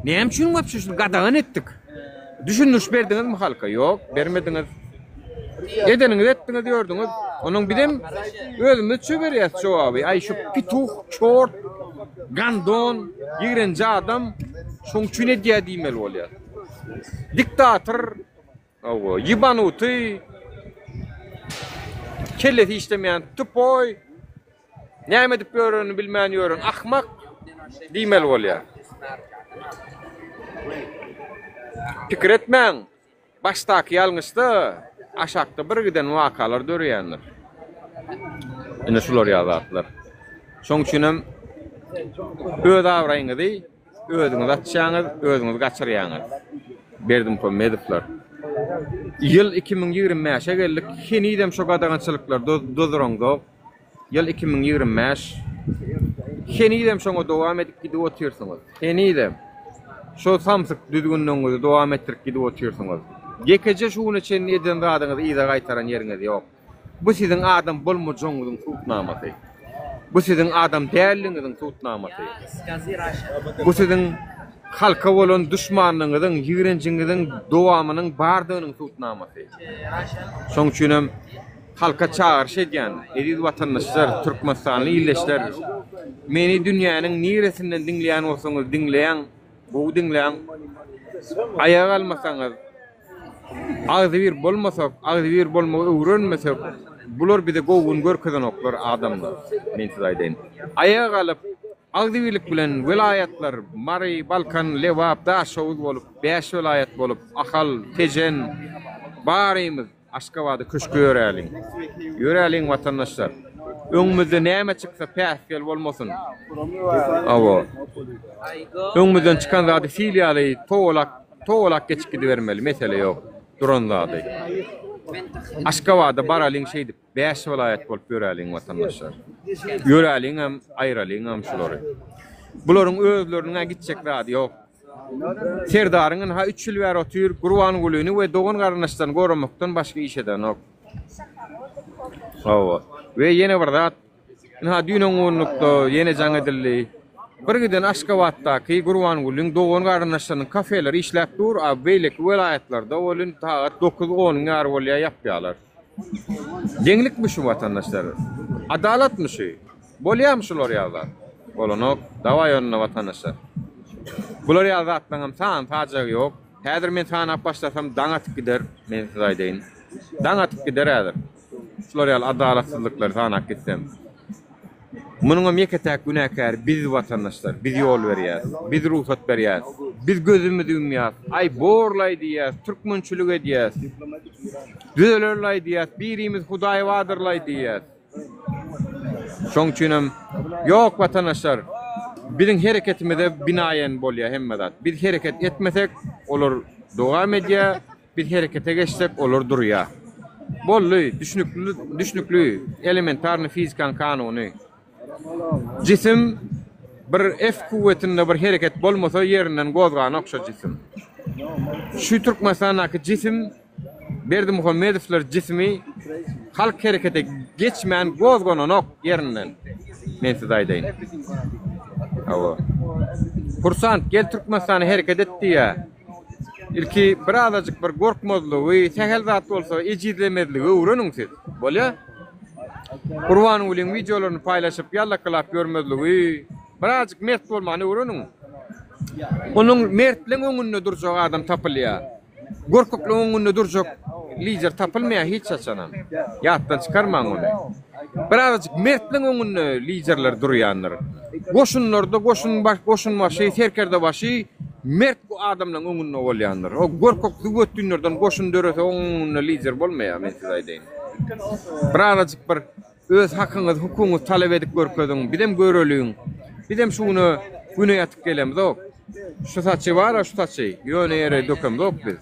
Näme üçin wapşy şunu gadagan etdik? Düşündürüş berdiňiz mi halka? Yok, bermediňiz. Edeniňiz etdiňiz diýordyňyz. Onuň bidem özümiz çöberýär jogaby. Ay şu pituh, çort, gandon, ýigrenji adam şoň üçin edýär diýmeli bolýar. Diktator, awa, ýybanuty, kellesi işlemeýän tupoy, näme edip ýörüni bilmän ýörün, ahmak diýmeli bolýar. Pikir etmeň, başdaky ýalňyşda aşakda bir giden wakalar dörýändir. Ine şular ýazatlar. Şoň üçinem öz awraýyňyzy özüňiz atşaňyz, özüňiz gaçyrýaňyz. Berdi Muhammedowlar. Ýyl 2025-e geldik. Henidem şo gadagançylyklar dozuranda. Ýyl 2025. Henidem şoňa dowam edip gidip oturýarsyňyz. Henidem şo samsyk düzgünlüğüňizi dowam etdirip gidip oturýarsyňyz. Gekece şunu için eden adınızı iyi de gaytaran yeriniz yok. Bu sizin adam bolmajoňyzyň tutnamasy. Bu sizin adam däliňiziň tutnamasy. Bu sizin halka bolan düşmanlygyňyzyň, ýigrençiňiziň dowamynyň bardygynyň tutnamasy. Şoň üçinem halka çağırş edýän ediz watandaşlar, Türkmenistanly illeşler meni dünýäniň niresinden dinleýän bolsaňyz dinleýän, bu dinleýän ayağa almasaňyz ağzı bir bolmasak, ağzı bir bolmagy öwrenmesek, bular bize gowun görkezenoklar adamlar. Men size aýdaýyn. Ayağa alyp, ağzı birlik bilen vilayetler, Mari, Balkan, Lewap, Daşowuz bolup, 5 vilayet bolup, Ahal, Tejen, barymyz Aşkabada köşke ýöräliň. Ýöräliň watandaşlar. Öňümizde näme çyksa päsgel bolmasyn. Awa. Öňümizden çykan zady filialy, toğlak geçip gidivermeli, mesele yok. Duran zady. Aşgabatda baralyn şeydi 5 vilayet bolup ýöräliň watandaşlar. Ýöräliň hem aýralyň hem şolary. Bularyň özlerine gitjek zady ýok. Serdaryň ha 3 ýyl bäri otyr Gurban Gulyny we dogan garnaşdan goramakdan başga iş eden ok. Hawa. Ve ýene bir zat ha düýnüň onlukda ýene jaňa dilli. Bir giden Aşgabatdaky Gurban Gulyň dogan garnaşdan kafeleri işläp dur, a beýleki vilayetlarda olun taat 9-10 ňar bolýa ýapýarlar. Deňlikmi şu watandaşlar? Adalatmy şu? Bolýarmy şolar ýazlar? Bolanok, dawa ýönüne watandaşlar. Bular ýazatdan hem tan fajagy ýok. Häzir men tan başlasam daň atyp gider, men size aýdaýyn. Daň atyp gider häzir. Şolar ýaly adalatsızlyklar tan atyp gitsem. Munuň mekete günäkär biz watandaşlar, biz ýol berýär, biz ruhsat berýär, biz gözümizi ümýär, ay borlay diýär, türkmençilik edýär, düzelörlay diýär, birimiz Hudaý wadyrlay diýär. Şoň üçinem ýok watandaşlar, biziň hereketimize binaýen bolýar hemmedat. Biz hereket etmesek, olar dowam edýär, biz herekete geçsek, olar durýar. Bolly, düşnükli, elementarny fizikan kanuny. Cisim bir F kuvvetinde bir hereket bolmasa yerinden gozgan okşa cisim. Şu Türkmenistan'daki cisim Berdi Muhammedovlar cismi halk harekete geçmeyen gozgan ok yerinden. Men size aýdaýyn. Awa. Kursant gel Türkmenistan'a hareket etdi ya. İlki birazajyk bir gorkmazlygy, sehel zat bolsa ejizlemezligi öwreniň siz. Bolýa? Gurban Gulyň videolaryny paýlaşyp ýalla kylap görmezligi, birazajyk mert bolmany öwreniň. Onuň mertliň öňünde durjak adam tapylýar. Gorkuklyň öňünde durjak lider tapylmaýar hiç çaçanam. Ýatdan çykarmaň onu. Birazajyk mertliň öňünde liderler durýanlar. Goşunlarda goşun başy, serkerde başy mert adamlaryň öňünde bolýanlar. O gorkukly götdünlerden goşun dörese öňünde lider bolmaýar, men size aýdaýyn. Birazajyk bir öz hakyňyzy, hukugyňyzy talap edip görkezdiň, bidem göreliň. Bidem şunu güne ýatyp gelemiz ok. Şu saçy bar, şu saçy. Ýöne ýere dökemiz ok biz.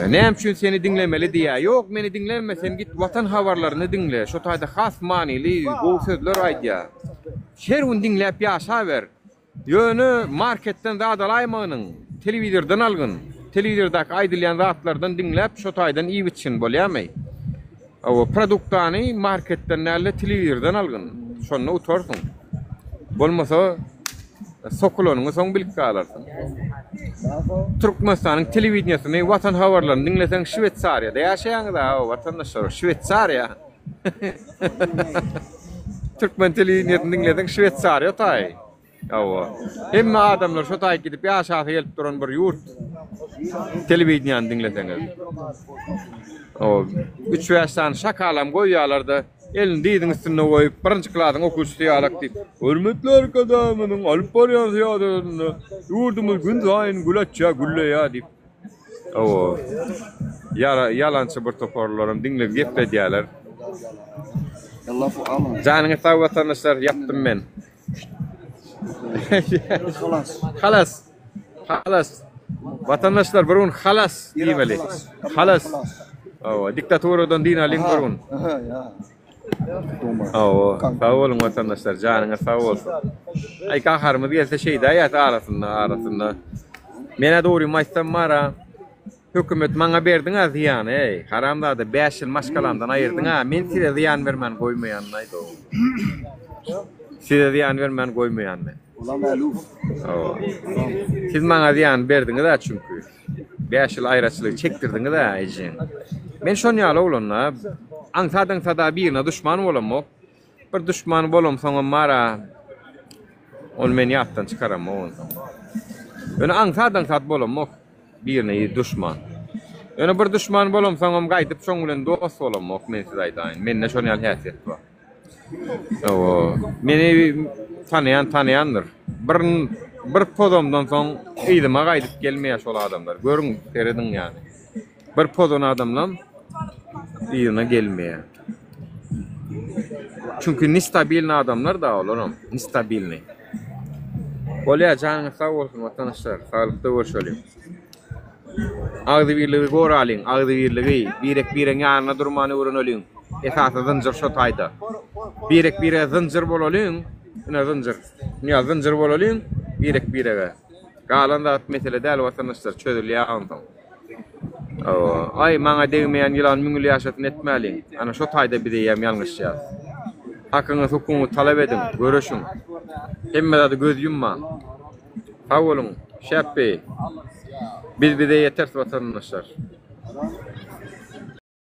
Näme üçin seni dinlemeli diýär? Ýok, meni dinlemesen git watan habarlaryny dinle. Şu taýda has manily gowy sözler aýdýar. Her gün dinläp ýaşa ber. Ýöne marketden zadalaýmagyň, telewizordan algyn. Telewizordaky aýdylýan zatlardan dinläp şu taýdan iyi bitsin bolýarmy? O produktany marketden näle telewizordan algyn. Şonu utarsyň. Bolmasa sokulanyň soň bilip galarsyň. Türkmenistanyň telewizionyny, watan habarlaryny dinleseň Şwetsariýada ýaşaýaňyz watandaşlar, Şwetsariýa. Türkmen telewizionyny dinleseň Şwetsariýa taý. Awa. Hemme adamlar şu taý gidip ýaşaýy gelip duran bir ýurt. Telewizionyny dinleseňiz. O 3 ýaşdan şakalam goýýarlarda elini diýdiň üstüne goýup birinji klasyň okuwçysy ýalak diýip "Hörmetli arkadaşlarym, alyp barýan ýadyny ýurdumyz gün saýyn gületçä güllýär" diýip. O yalançy bir toparlarym dinlep gep edýärler. Janyňy sag watandaşlar ýapdym men. Halas. Watandaşlar bir gün halas diýmeli. Halas. O diktaturadan din alyň bir gün. Sağ olun vatandaşlar, canına sağ olsun. Ay kaharımız gelse şeyde hayat arasında. Mene doğru maçtan mara, hükümet bana berdin ha ziyan, haramda da 5 yıl maşkalamdan ayırdın ha, men size ziyan vermen koymayan naydı o. Size ziyan vermen koymayan ne? Siz bana ziyan berdiniz ha çünkü. 5 yıl ayrıçılığı çektirdiniz ha ejin. Men şonu ýaly olanlar, aňsadan sada birine düşman bolamok. Bir düşman bolam soňa mara ol meni ýatdan çykaramok. Öňe aňsadan sad bolamok birine düşman. Öňe bir düşman bolam soňa gaýdyp şoň bilen dost bolamok men size aýdaýyn. Mende şonu ýaly häsiýet bar. Meni tanıyandır. Bir pozomdan soň ýydyma gaýdyp gelmeýär şol adamlar. Görüň, seredin ýani. Bir pozon adamlam ýygyna gelmeýär. Çünkü nistabilni adamlar da olaram, nistabilni. Bolýar, janyňyz sag bolsun watandaşlar, saglyklda görüşelim. Ağzı birligi goralin, ağzı birligi, birek biren yanına durmanı uğranolun. Esası zıncır şu tayda. Birek bire zıncır bololun, ina zıncır. Niye zıncır bololun, birek birege. Galanda mesele däl vatandaşlar çözülýär antam. Ay maňa degmeýän ýylan müňül ýaşatyn etmäli. Ana şu taýda bir diýýäm ýalňyş ýaz. Hakyňyz hukumy talap edin, görüşün. Hemmede göz yumma. Sağ olun, şäppi. Biz bize yeter vatandaşlar.